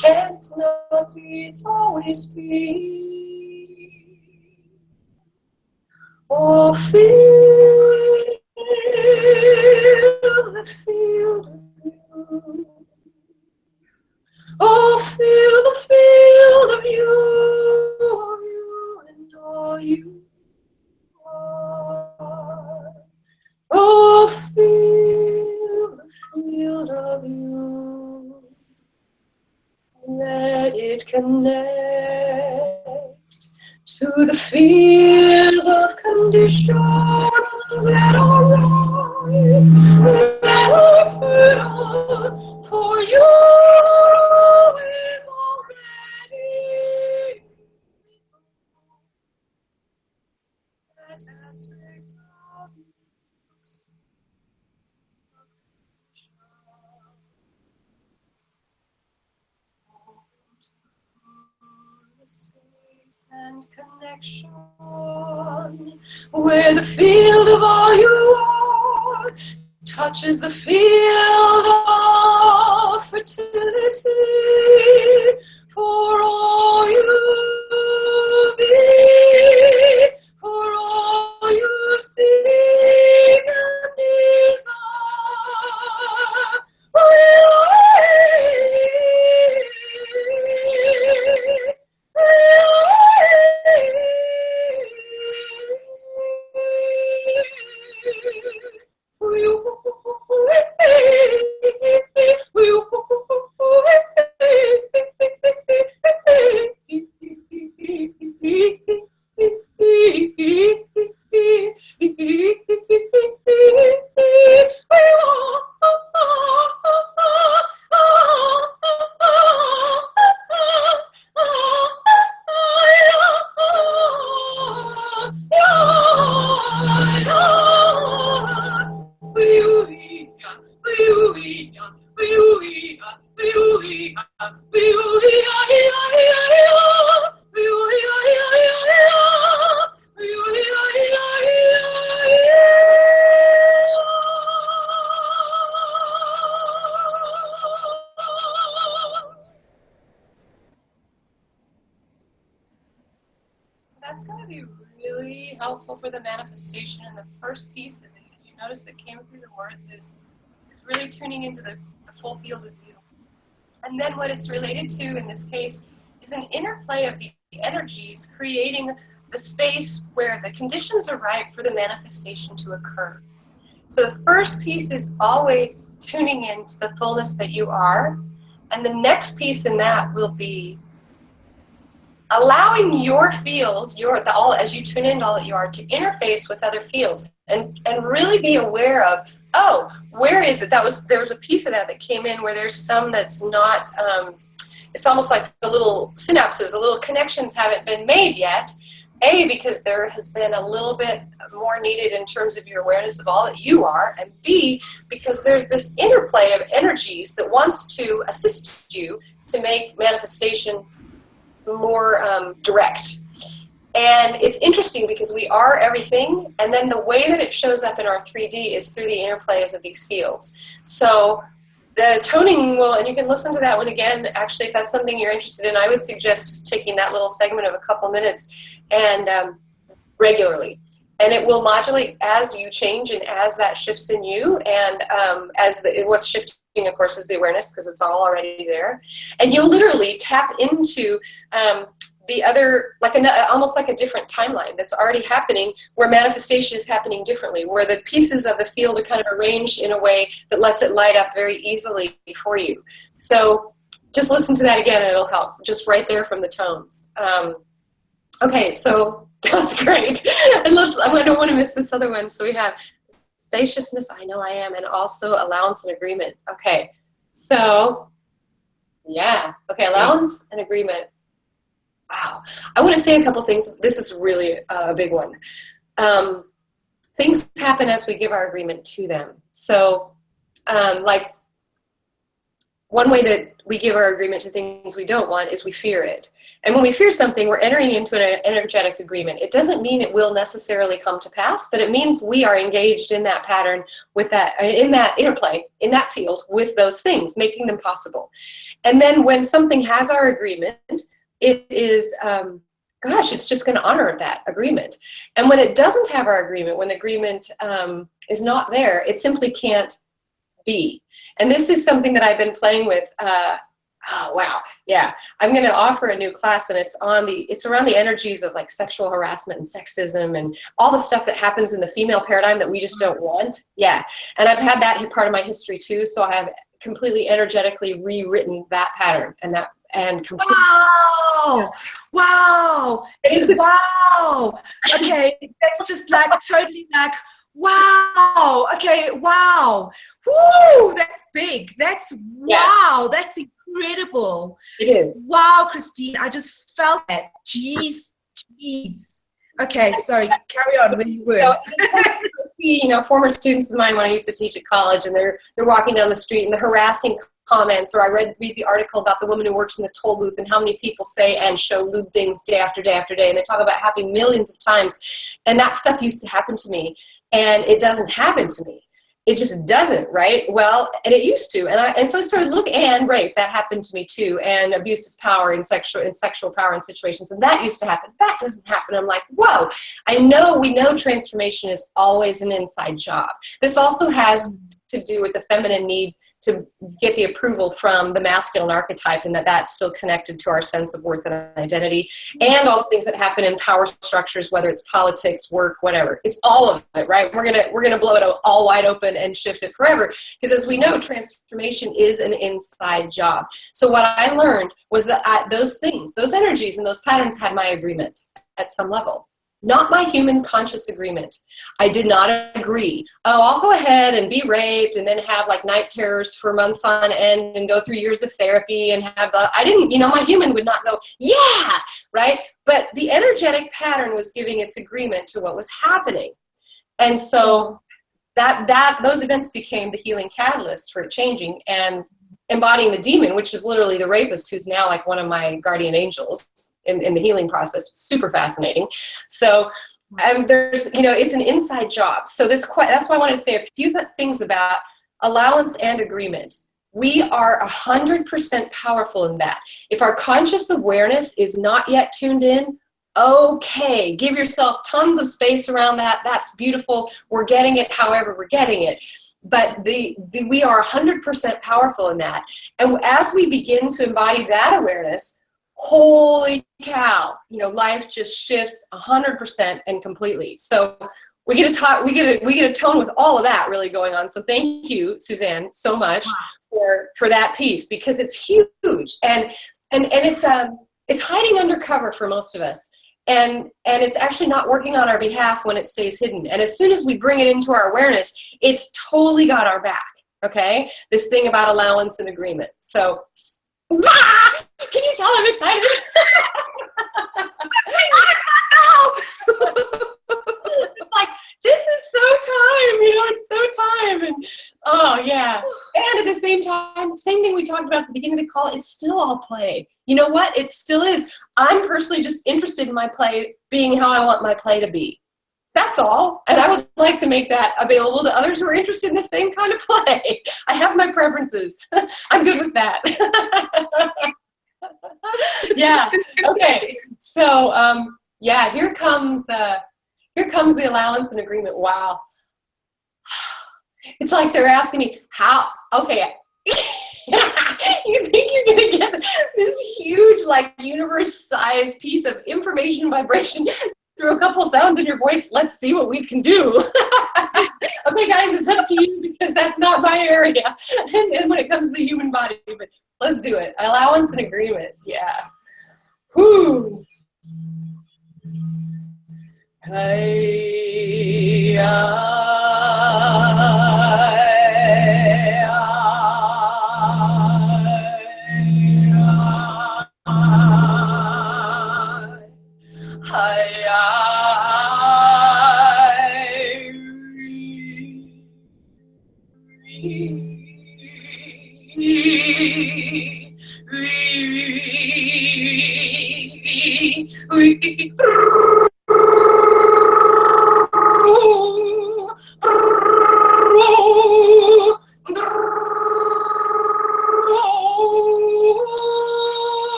Can't not be, it's always be. Oh, feel the field of you. Oh, feel the field of you and all you are. Oh, feel the field of you. Let it connect to the field of conditions that are right, that are fertile for you is already that aspect of you. And connection where the field of all you are touches the field of fertility for all you be, for all you seek and desire. That's going to be really helpful for the manifestation. And the first piece is, as you notice that came through the words, is really tuning into the full field of view. And then what it's related to in this case is an interplay of the energies creating the space where the conditions are right for the manifestation to occur. So the first piece is always tuning into the fullness that you are. And the next piece in that will be allowing your field, as you tune into all that you are, to interface with other fields and really be aware of, oh, where is it? There was a piece of that came in where there's some that's not, it's almost like the little synapses, the little connections haven't been made yet. A, because there has been a little bit more needed in terms of your awareness of all that you are, and B, because there's this interplay of energies that wants to assist you to make manifestation more direct. And it's interesting because we are everything, and then the way that it shows up in our 3D is through the interplays of these fields. So the toning will, and you can listen to that one again, actually, if that's something you're interested in. I would suggest just taking that little segment of a couple minutes and regularly. And it will modulate as you change and as that shifts in you, and what's shifting of course, is the awareness, because it's all already there. And you'll literally tap into the other, like almost like a different timeline that's already happening, where manifestation is happening differently, where the pieces of the field are kind of arranged in a way that lets it light up very easily for you. So just listen to that again and it'll help, just right there from the tones. Okay, so that's great. And I don't want to miss this other one. So we have spaciousness, I know I am, and also allowance and agreement. Okay, so yeah, okay, allowance and agreement. Wow, I want to say a couple things. This is really a big one. Things happen as we give our agreement to them. So like one way that we give our agreement to things we don't want is we fear it. And when we fear something, we're entering into an energetic agreement. It doesn't mean it will necessarily come to pass, but it means we are engaged in that pattern, with that, in that interplay, in that field with those things, making them possible. And then when something has our agreement, it is, gosh, it's just going to honor that agreement. And when it doesn't have our agreement, when the agreement is not there, it simply can't be. And this is something that I've been playing with. Oh, wow. Yeah. I'm going to offer a new class, and it's around the energies of like sexual harassment and sexism and all the stuff that happens in the female paradigm that we just don't want. Yeah. And I've had that part of my history too. So I have completely energetically rewritten that pattern and completely. Wow. Wow. Wow. Okay. That's just like totally like, wow. Okay. Wow. Woo. That's big. That's wow. That's incredible. It is. Wow, Christine. I just felt that. Jeez. Okay. Sorry. Carry on when you were. So, you know, former students of mine when I used to teach at college, and they're walking down the street and the harassing comments, or I read the article about the woman who works in the toll booth and how many people say and show lewd things day after day after day, and they talk about happening millions of times, and that stuff used to happen to me, and it doesn't happen to me. It just doesn't, right? Well, and it used to, and so I started looking, and rape, that happened to me too, and abuse of power in sexual power in situations, and that used to happen. That doesn't happen. I'm like, whoa! We know transformation is always an inside job. This also has to do with the feminine need to get the approval from the masculine archetype, and that's still connected to our sense of worth and identity, and all the things that happen in power structures, whether it's politics, work, whatever. It's all of it, right? We're gonna blow it all wide open and shift it forever, because as we know, transformation is an inside job. So what I learned was that those things, those energies and those patterns had my agreement at some level. Not my human conscious agreement. I did not agree. Oh, I'll go ahead and be raped and then have like night terrors for months on end and go through years of therapy and I didn't, my human would not go, yeah, right? But the energetic pattern was giving its agreement to what was happening. And so those events became the healing catalyst for it changing, and embodying the demon, which is literally the rapist, who's now like one of my guardian angels in the healing process. Super fascinating. So there's, it's an inside job. So that's why I wanted to say a few things about allowance and agreement. We are 100% powerful in that. If our conscious awareness is not yet tuned in, okay, give yourself tons of space around that. That's beautiful. We're getting it however we're getting it. But we are 100% powerful in that. And as we begin to embody that awareness, holy cow, life just shifts 100% and completely. So we get a tone with all of that really going on. So thank you, Suzanne, so much for that piece, because it's huge. And it's hiding under cover for most of us. And it's actually not working on our behalf when it stays hidden. And as soon as we bring it into our awareness, it's totally got our back, okay? This thing about allowance and agreement. So, can you tell I'm excited? It's like, this is so time, it's so time. And oh, yeah. And at the same time, same thing we talked about at the beginning of the call, it's still all play. You know what? It still is. I'm personally just interested in my play being how I want my play to be. That's all. And I would like to make that available to others who are interested in the same kind of play. I have my preferences. I'm good with that. Yeah. Okay. So, here comes the allowance and agreement. Wow. It's like they're asking me how, okay, You think you're going to get this huge, like, universe-sized piece of information vibration through a couple sounds in your voice. Let's see what we can do. Okay, guys, it's up to you because that's not my area. And when it comes to the human body, but let's do it. Allowance and agreement. Yeah. Whoo. Hey,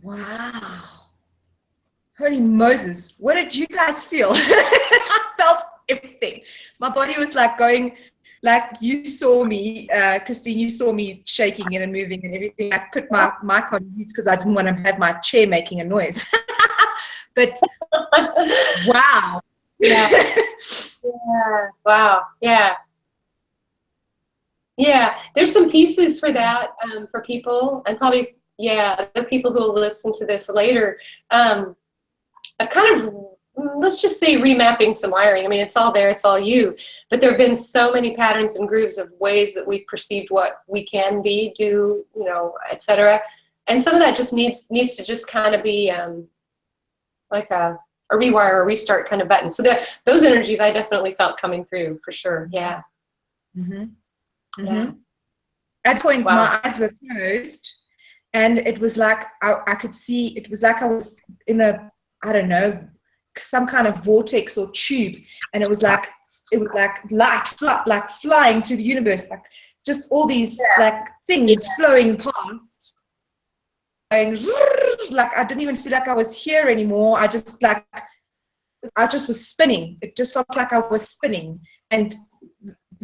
Wow. Holy Moses. What did you guys feel? I felt everything. My body was like going, like you saw me, Christine, you saw me shaking and moving and everything. I put my mic on mute because I didn't want to have my chair making a noise. But wow. Yeah. Yeah. Wow. Yeah. Yeah. There's some pieces for that for people, and probably, yeah, the people who will listen to this later. I've kind of, let's just say, remapping some wiring. I mean, it's all there, it's all you. But there have been so many patterns and grooves of ways that we've perceived what we can be, do, you know, etc. And some of that just needs to just kind of be like a rewire or restart kind of button. So those energies I definitely felt coming through for sure. Yeah. Mm-hmm. Mm-hmm. Yeah. At point, Wow. my eyes were closed, and it was like I could see. It was like I was in a, I don't know, some kind of vortex or tube, and it was like light, like flying through the universe, like just all these like things flowing past, going like I didn't even feel like I was here anymore. I just was spinning. It just felt like I was spinning and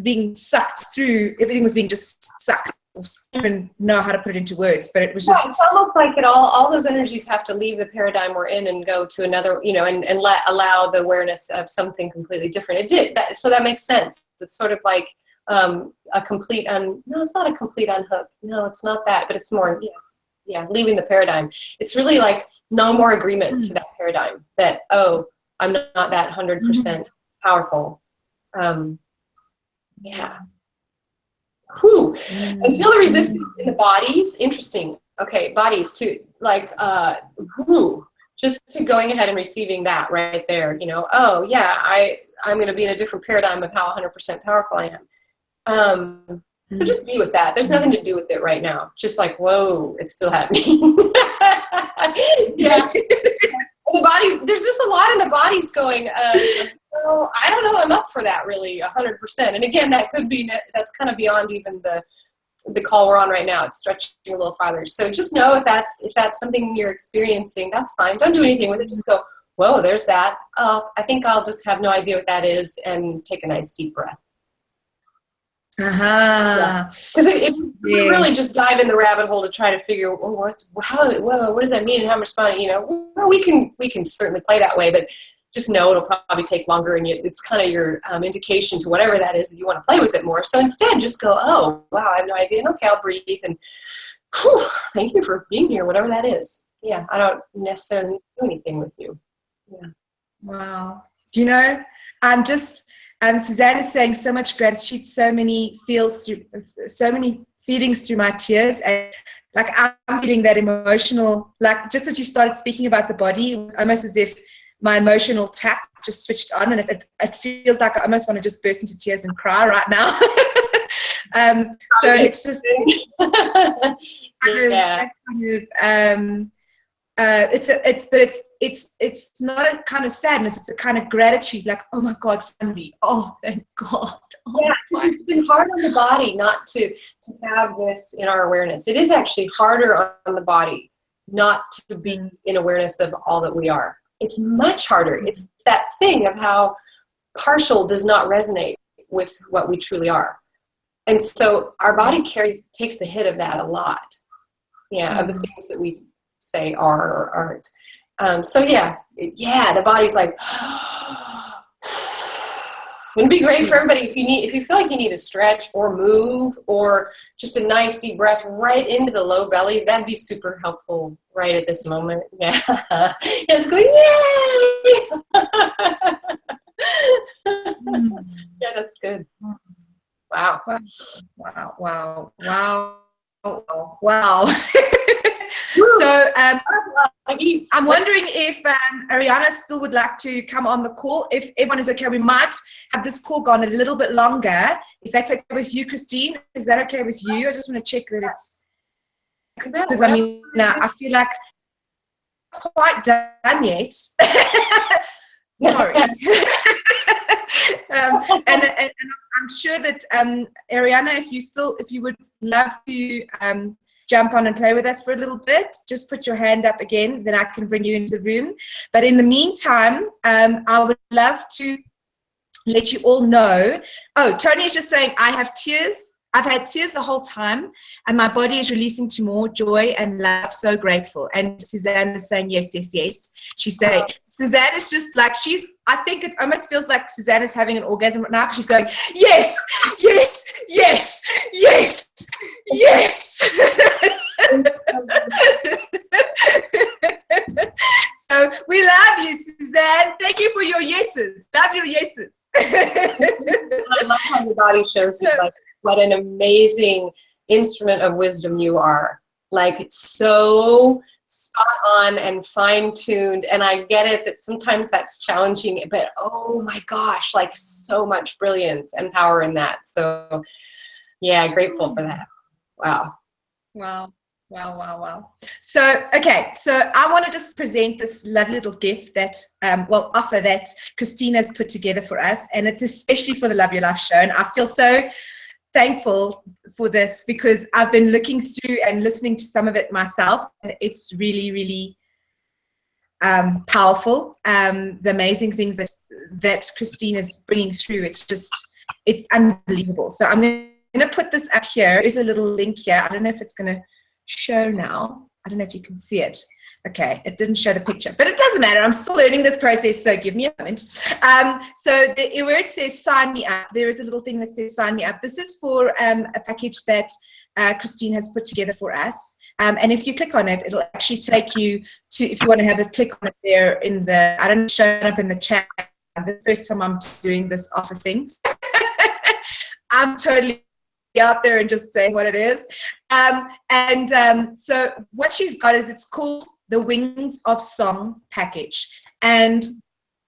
being sucked through. Everything was being just sucked. I don't even know how to put it into words, but it was just. It's almost like all those energies have to leave the paradigm we're in and go to another, you know, and allow the awareness of something completely different. It did that, so that makes sense. It's sort of like a complete no, it's not a complete unhook. No, it's not that, but it's more, yeah, leaving the paradigm. It's really like no more agreement to that paradigm that, oh, I'm not that 100% powerful. Yeah. Whew. And feel the resistance in the bodies. Interesting. Okay, bodies too. Like, whew. just to going ahead and receiving that right there, you know, oh yeah, I'm going to be in a different paradigm of how 100% powerful I am. So just be with that. There's nothing to do with it right now. Just like, whoa, it's still happening. Yeah. The body, there's just a lot in the body's going, well, I don't know, I'm up for that really 100%. And again, that could be, that's kind of beyond even the call we're on right now. It's stretching a little farther. So just know if that's something you're experiencing, that's fine. Don't do anything with it. Just go, whoa, there's that. I think I'll just have no idea what that is and take a nice deep breath. Because if you really just dive in the rabbit hole to try to figure, oh, what does that mean and how I'm responding, you know, well, we can certainly play that way, but just know it'll probably take longer, and it's kind of your indication to whatever that is that you want to play with it more. So instead, just go, oh, wow, I have no idea. And okay, I'll breathe, and whew, thank you for being here, whatever that is. Yeah, I don't necessarily need to do anything with you. Yeah. Wow. Do you know, I'm just... Suzanne is saying so much gratitude, so many feelings through my tears, and like I'm feeling that emotional, like just as you started speaking about the body, it was almost as if my emotional tap just switched on, and it feels like I almost want to just burst into tears and cry right now. So it's just it's not a kind of sadness, it's a kind of gratitude, like, oh my God, finally, oh thank God. Oh, yeah, it's been hard on the body not to have this in our awareness. It is actually harder on the body not to be in awareness of all that we are. It's much harder. It's that thing of how partial does not resonate with what we truly are. And so our body takes the hit of that a lot. Yeah, of the things that we say are or aren't. So the body's like, it'd be great for everybody if you feel like you need to stretch or move or just a nice deep breath right into the low belly. That'd be super helpful right at this moment. Yeah, it's going, yay! Yeah, that's good. Wow. So I'm wondering if Ariana still would like to come on the call. If everyone is okay, we might have this call gone a little bit longer. If that's okay with you, Christine, is that okay with you? I just want to check that it's, because I mean, I feel like I'm not quite done yet. Sorry. And I'm sure that Ariana, if you would love to jump on and play with us for a little bit, just put your hand up again, then I can bring you into the room. But in the meantime, I would love to let you all know. Oh, Tony is just saying, I have tears. I've had tears the whole time, and my body is releasing to more joy and love. So grateful. And Suzanne is saying, yes, yes, yes. She's saying, Suzanne is just like, I think it almost feels like Suzanne is having an orgasm right now. She's going, yes, yes, yes, yes, yes. So we love you, Suzanne. Thank you for your yeses. Love your yeses. I love how your body shows you like what an amazing instrument of wisdom you are. Like so spot on and fine-tuned. And I get it that sometimes that's challenging, but oh my gosh, like so much brilliance and power in that. So yeah, grateful for that. Wow. Wow. Wow, wow, wow. So, okay, so I want to just present this lovely little gift that, offer that Christina's put together for us, and it's especially for the Love Your Life show, and I feel so thankful for this because I've been looking through and listening to some of it myself, and it's really, really powerful. The amazing things that Christina's bringing through, it's unbelievable. So I'm going to put this up here. There's a little link here. I don't know if it's going to show now. I don't know if you can see it. Okay, it didn't show the picture, but it doesn't matter. I'm still learning this process, so give me a moment. So where it says sign me up, there is a little thing that says sign me up. This is for a package that Christine has put together for us. And if you click on it, it'll actually take you to, if you want to have a click on it there in the, I don't show it up in the chat. The first time I'm doing this offer things. I'm totally out there and just saying what it is. So what she's got is, it's called the Wings of Song package. And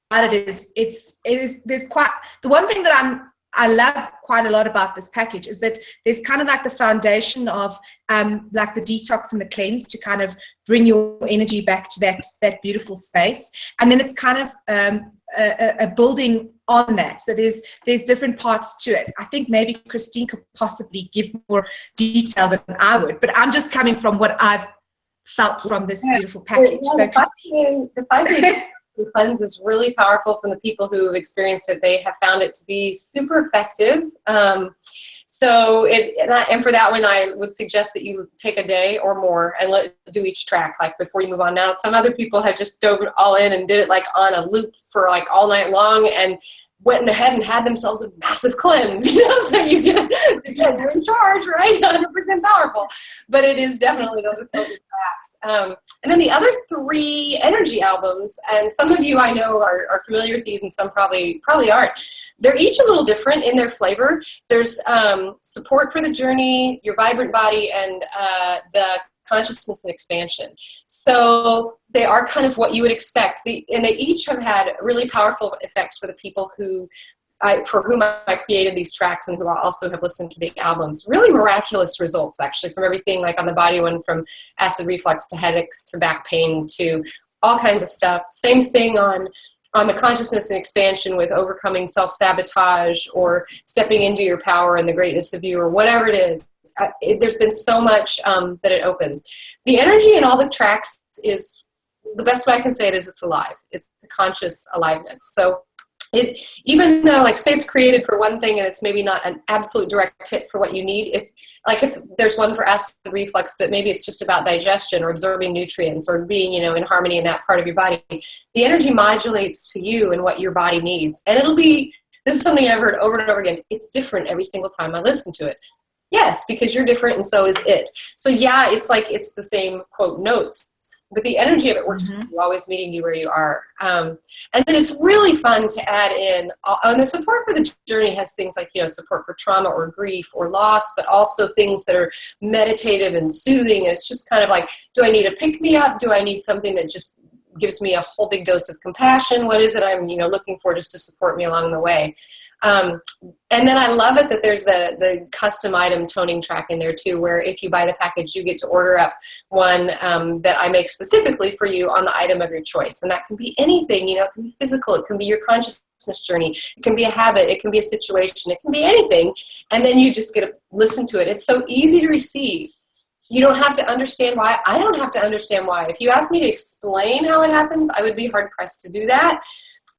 what it is, there's quite, the one thing that I love quite a lot about this package is that there's kind of like the foundation of like the detox and the cleanse to kind of bring your energy back to that beautiful space. And then it's kind of a building on that. So there's different parts to it. I think maybe Christine could possibly give more detail than I would, but I'm just coming from what I've felt from this beautiful package. So Christine. The 5 days cleanse is really powerful. From the people who have experienced it, they have found it to be super effective. So and for that one, I would suggest that you take a day or more and do each track like before you move on. Now, some other people have just dove all in and did it like on a loop for like all night long and went ahead and had themselves a massive cleanse, so you're in charge, right? 100% powerful. But it is definitely, those are focused tracks. And then the other 3 energy albums, and some of you I know are familiar with these and some probably aren't. They're each a little different in their flavor. There's Support for the Journey, Your Vibrant Body, and the Consciousness and Expansion. So they are kind of what you would expect. And they each have had really powerful effects for the people for whom I created these tracks and who also have listened to the albums. Really miraculous results, actually, from everything like on the body one, from acid reflux to headaches to back pain to all kinds of stuff. Same thing on the Consciousness and Expansion with overcoming self-sabotage or stepping into your power and the greatness of you or whatever it is. There's been so much that it opens. The energy in all the tracks is, the best way I can say it is, it's alive. It's a conscious aliveness. So even though, like, say it's created for one thing and it's maybe not an absolute direct hit for what you need, if there's one for acid reflux, but maybe it's just about digestion or absorbing nutrients or being, in harmony in that part of your body, the energy modulates to you and what your body needs. And this is something I've heard over and over again, it's different every single time I listen to it. Yes, because you're different and so is it. So yeah, it's like it's the same, quote, notes, but the energy of it works for you, always meeting you where you are. And then it's really fun to add in, and the Support for the Journey has things like, support for trauma or grief or loss, but also things that are meditative and soothing. And it's just kind of like, do I need a pick-me-up? Do I need something that just gives me a whole big dose of compassion? What is it I'm, looking for just to support me along the way? And then I love it that there's the custom item toning track in there too, where if you buy the package, you get to order up one that I make specifically for you on the item of your choice. And that can be anything, it can be physical, it can be your consciousness journey, it can be a habit, it can be a situation, it can be anything. And then you just get to listen to it. It's so easy to receive. You don't have to understand why. I don't have to understand why. If you ask me to explain how it happens, I would be hard pressed to do that.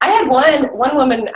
I had one woman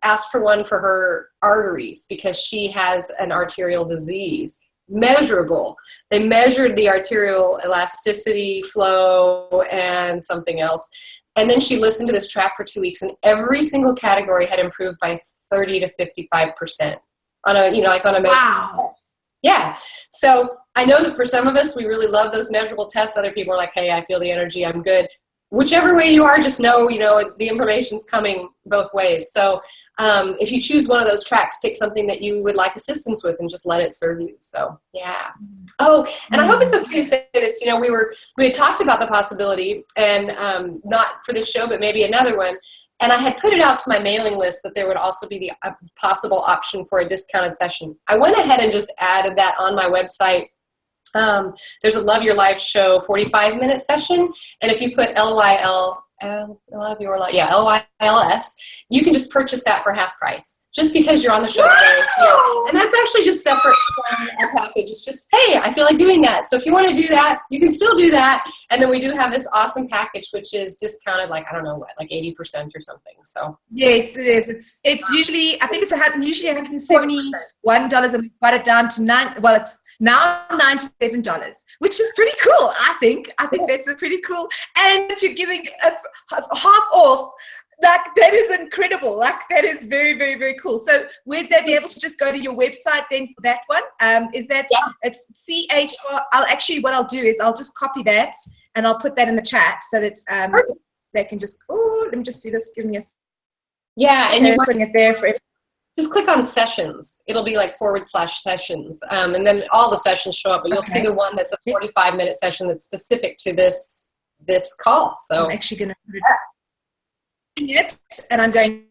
ask for one for her arteries because she has an arterial disease, measurable. They measured the arterial elasticity, flow, and something else. And then she listened to this track for 2 weeks, and every single category had improved by 30 to 55% on a, like on a measurable test. Yeah. So I know that for some of us, we really love those measurable tests. Other people are like, hey, I feel the energy, I'm good. Whichever way you are, just know, the information's coming both ways. So if you choose one of those tracks, pick something that you would like assistance with and just let it serve you. So, yeah. Oh, and I hope it's okay to say this. We had talked about the possibility, and not for this show, but maybe another one. And I had put it out to my mailing list that there would also be the possible option for a discounted session. I went ahead and just added that on my website. There's a Love Your Life show 45-minute session, and if you put LYLS, you can just purchase that for half price, just because you're on the show today. Yeah. And that's actually just separate from our package. It's just, hey, I feel like doing that. So if you want to do that, you can still do that. And then we do have this awesome package, which is discounted, like, I don't know what, like 80% or something. So yes, it is. It's usually, I think it's usually $171, and we've got it down to it's now $97, which is pretty cool. I think that's a pretty cool, and you're giving half off. Like, that is incredible. Like, that is very, very, very cool. So would they be able to just go to your website then for that one? Is that, it's CHR, what I'll do is I'll just copy that and I'll put that in the chat so that they can just, let me just see this, give me a, and you're putting it there for everyone. Just click on sessions. It'll be like /sessions. And then all the sessions show up, but you'll see the one that's a 45-minute session that's specific to this this call. So I'm actually going to put it, and I'm going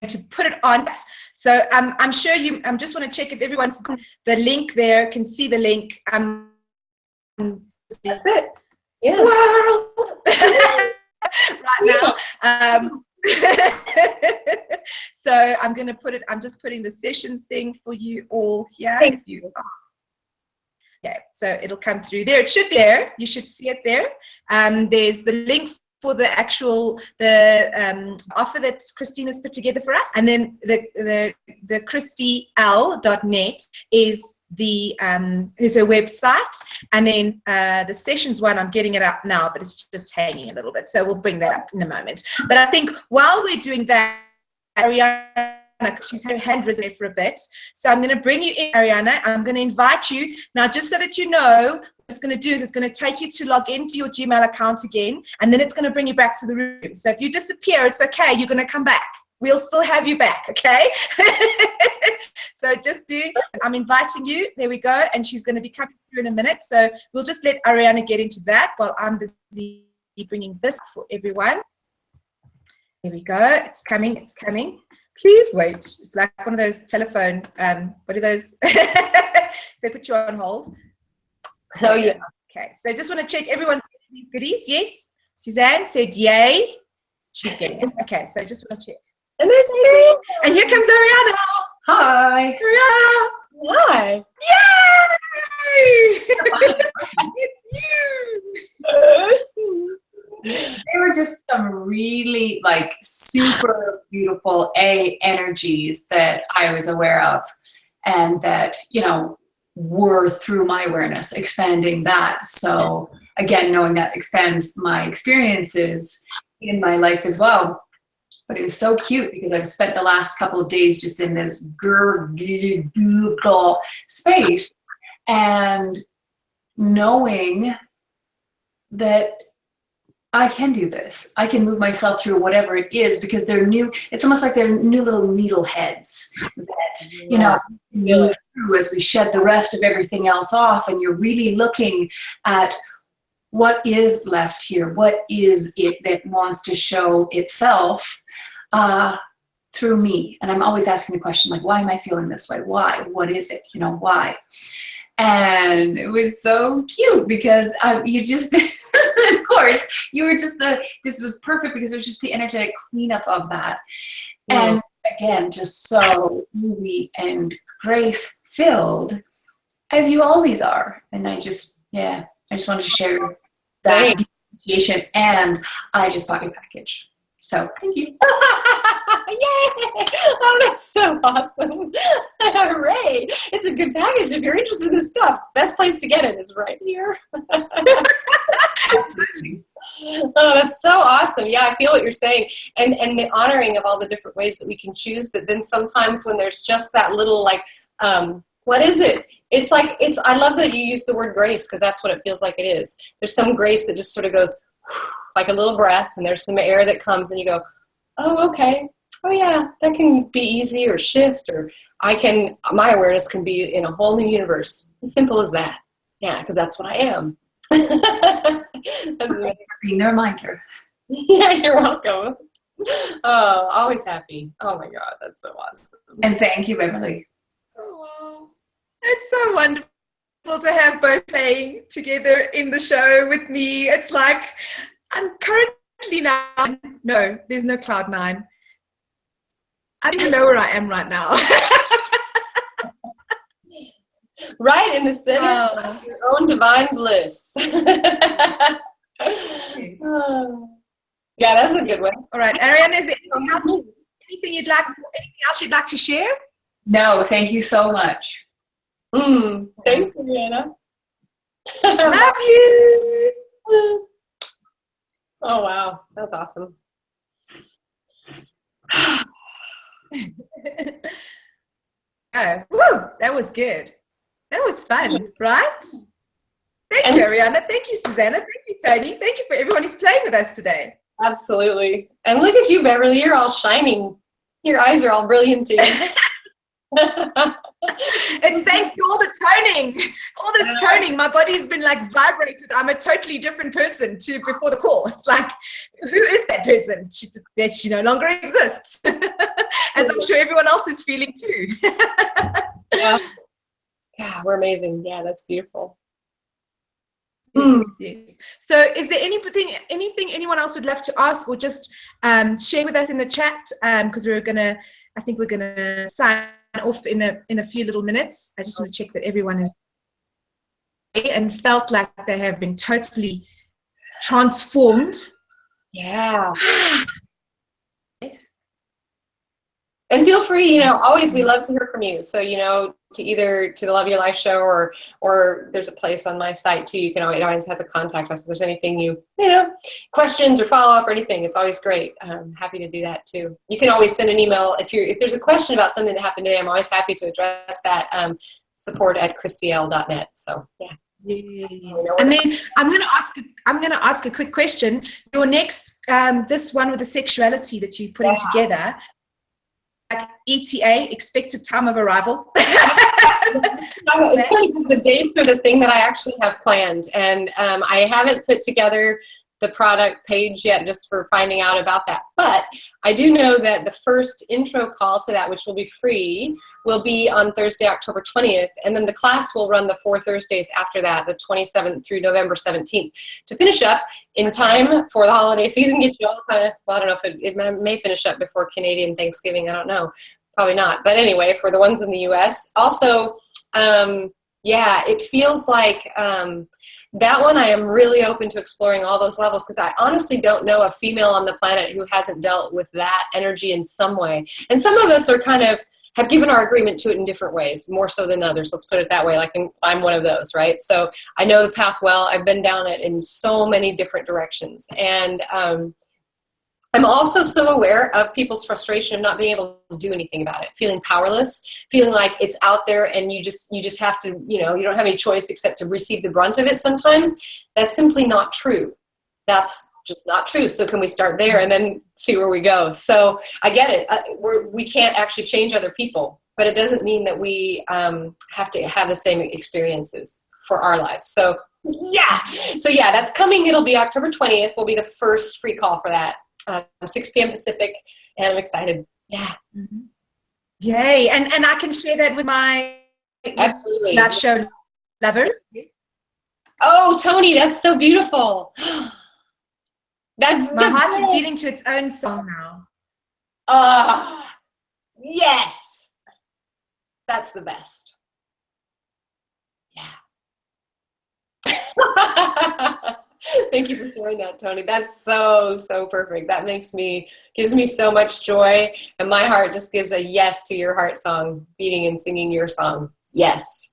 to put it on. So I'm sure you. I just want to check if everyone's the link there. Can see the link. that's it. Yeah. World right now. So I'm going to put it. I'm just putting the sessions thing for you all here. Thank you. Okay, so it'll come through there. It should be there. You should see it there. There's the link for the actual offer that Christina's put together for us, and then the christyl.net is is her website, and then the sessions one, I'm getting it up now, but it's just hanging a little bit, so we'll bring that up in a moment. But I think while we're doing that, Ariana, she's had her hand risen for a bit, so I'm going to bring you in, Ariana. I'm going to invite you now, just so that you know what it's going to do is it's going to take you to log into your Gmail account again, and then it's going to bring you back to the room. So if you disappear, it's okay. You're going to come back. We'll still have you back, okay? So I'm inviting you. There we go. And she's going to be coming through in a minute. So we'll just let Ariana get into that while I'm busy bringing this for everyone. There we go. It's coming. It's coming. Please wait. It's like one of those telephone, what are those? They put you on hold. Oh, yeah. Okay. So just want to check everyone's getting these goodies. Yes. Suzanne said yay. She's getting it. Okay. So just want to check. And there's Ariana. And here comes Ariana. Hi. Ariana. Hi. Yay! It's you. There were just some really like super beautiful energies that I was aware of, and that, you know, were through my awareness, expanding that. So again, knowing that expands my experiences in my life as well. But it was so cute because I've spent the last couple of days just in this space, and knowing that I can do this. I can move myself through whatever it is, because they're new. It's almost like they're new little needle heads that, you know, move through as we shed the rest of everything else off. And you're really looking at what is left here. What is it that wants to show itself through me? And I'm always asking the question, like, why am I feeling this way? Why? What is it? You know, why? And it was so cute because you just, of course, you were just this was perfect because it was just the energetic cleanup of that. Yeah. And again, just so easy and grace filled, as you always are. And I just wanted to share that appreciation, and I just bought your package. So thank you. Yay! Oh, that's so awesome. Hooray. It's a good package. If you're interested in this stuff, best place to get it is right here. Oh, that's so awesome. Yeah, I feel what you're saying. And the honoring of all the different ways that we can choose, but then sometimes when there's just that little, like, what is it? It's like, I love that you use the word grace, because that's what it feels like it is. There's some grace that just sort of goes like a little breath, and there's some air that comes and you go, oh, okay. Oh yeah, that can be easy, or shift, or my awareness can be in a whole new universe. As simple as that. Yeah, because that's what I am. That's being the reminder. Yeah, you're welcome. Oh, always happy. Oh my God, that's so awesome. And thank you, Beverley. Oh, it's so wonderful to have both playing together in the show with me. It's like I'm currently now. No, there's no cloud nine. I don't even know where I am right now. Right in the center of your own divine bliss. Yeah, that's a good one. All right, Ariana, is there anything else you'd like to share? No, thank you so much. Thanks, Ariana. Love you. Oh wow, that's awesome. Oh, woo, that was good. That was fun, right? Thank you, Ariana. Thank you, Susanna. Thank you, Tony. Thank you for everyone who's playing with us today. Absolutely. And look at you, Beverly. You're all shining. Your eyes are all brilliant too. It's thanks to all the toning, all this toning. My body's been like vibrated. I'm a totally different person to before the call. It's like, who is that person? She no longer exists, as I'm sure everyone else is feeling too. Yeah. Yeah, we're amazing. Yeah, that's beautiful. Yes. So is there anything anyone else would love to ask or just share with us in the chat? Because I think we're gonna sign off in a few little minutes. I just want to check that everyone is and felt like they have been totally transformed. Yeah. And feel free, always, we love to hear from you. So, to either to the Love Your Life show or there's a place on my site too. You can it always has a contact us. If there's anything questions or follow up or anything, it's always great. I'm happy to do that too. You can always send an email if there's a question about something that happened today. I'm always happy to address that. support@christiel.net. So yeah. Yes. And then I'm going to ask a quick question. Your next this one with the sexuality that you're putting together. Like ETA, expected time of arrival. It's funny because the dates are the thing that I actually have planned, and I haven't put together the product page yet just for finding out about that. But I do know that the first intro call to that, which will be free, will be on Thursday, October 20th. And then the class will run the 4 Thursdays after that, the 27th through November 17th, to finish up in time for the holiday season. Get you all kind of, well, I don't know if it may finish up before Canadian Thanksgiving. I don't know. Probably not. But anyway, for the ones in the U.S. Also, it feels like that one I am really open to exploring all those levels, because I honestly don't know a female on the planet who hasn't dealt with that energy in some way. And some of us are have given our agreement to it in different ways, more so than others. Let's put it that way. Like I'm one of those, right? So I know the path well. I've been down it in so many different directions. And I'm also so aware of people's frustration of not being able to do anything about it, feeling powerless, feeling like it's out there and you just have to, you don't have any choice except to receive the brunt of it sometimes. That's simply not true. That's just not true. So can we start there and then see where we go? So I get it. We can't actually change other people, but it doesn't mean that we have to have the same experiences for our lives. So that's coming. It'll be October 20th will be the first free call for that. 6 p.m. Pacific, and I'm excited. Yeah. Mm-hmm. Yay. And I can share that with my absolutely live show lovers. Oh, Tony, that's so beautiful. That's my heart is beating to its own song now. Yes. That's the best. Yeah. Thank you for sharing that, Tony. That's so perfect. That gives me so much joy, and my heart just gives a yes to your heart song, beating and singing your song. Yes.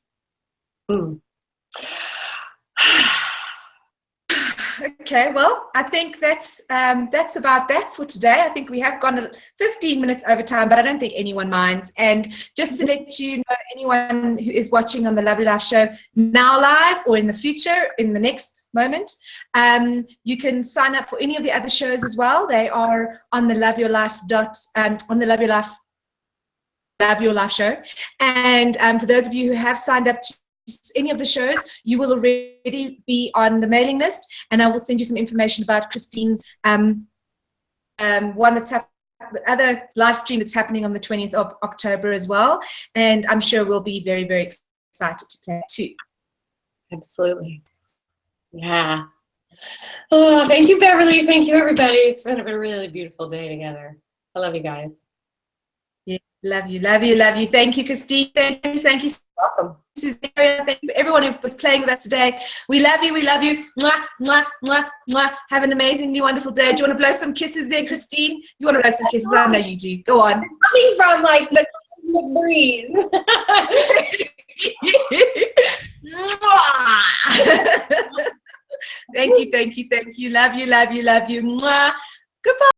Okay, well, I think that's about that for today. I think we have gone 15 minutes over time, but I don't think anyone minds. And just to let you know, anyone who is watching on the Lovely Life show now live or in the future, in the next moment, you can sign up for any of the other shows as well. They are on the Love Your Life show. And for those of you who have signed up to any of the shows, you will already be on the mailing list, and I will send you some information about Christine's one that's the other live stream that's happening on the 20th of October as well, and I'm sure we'll be very, very excited to play it too. Absolutely. Yeah. Oh, thank you, Beverly. Thank you, everybody. It's been a really beautiful day together. I love you guys. Yeah, love you. Thank you, Christine. Thank you. Welcome. Thank you, everyone who was playing with us today. We love you. Mwah, mwah, mwah, mwah. Have an amazingly wonderful day. Do you want to blow some kisses there, Christine? You want to blow some kisses? I know you do. Go on. Coming from like the breeze. Thank you. Love you. Mwah. Goodbye.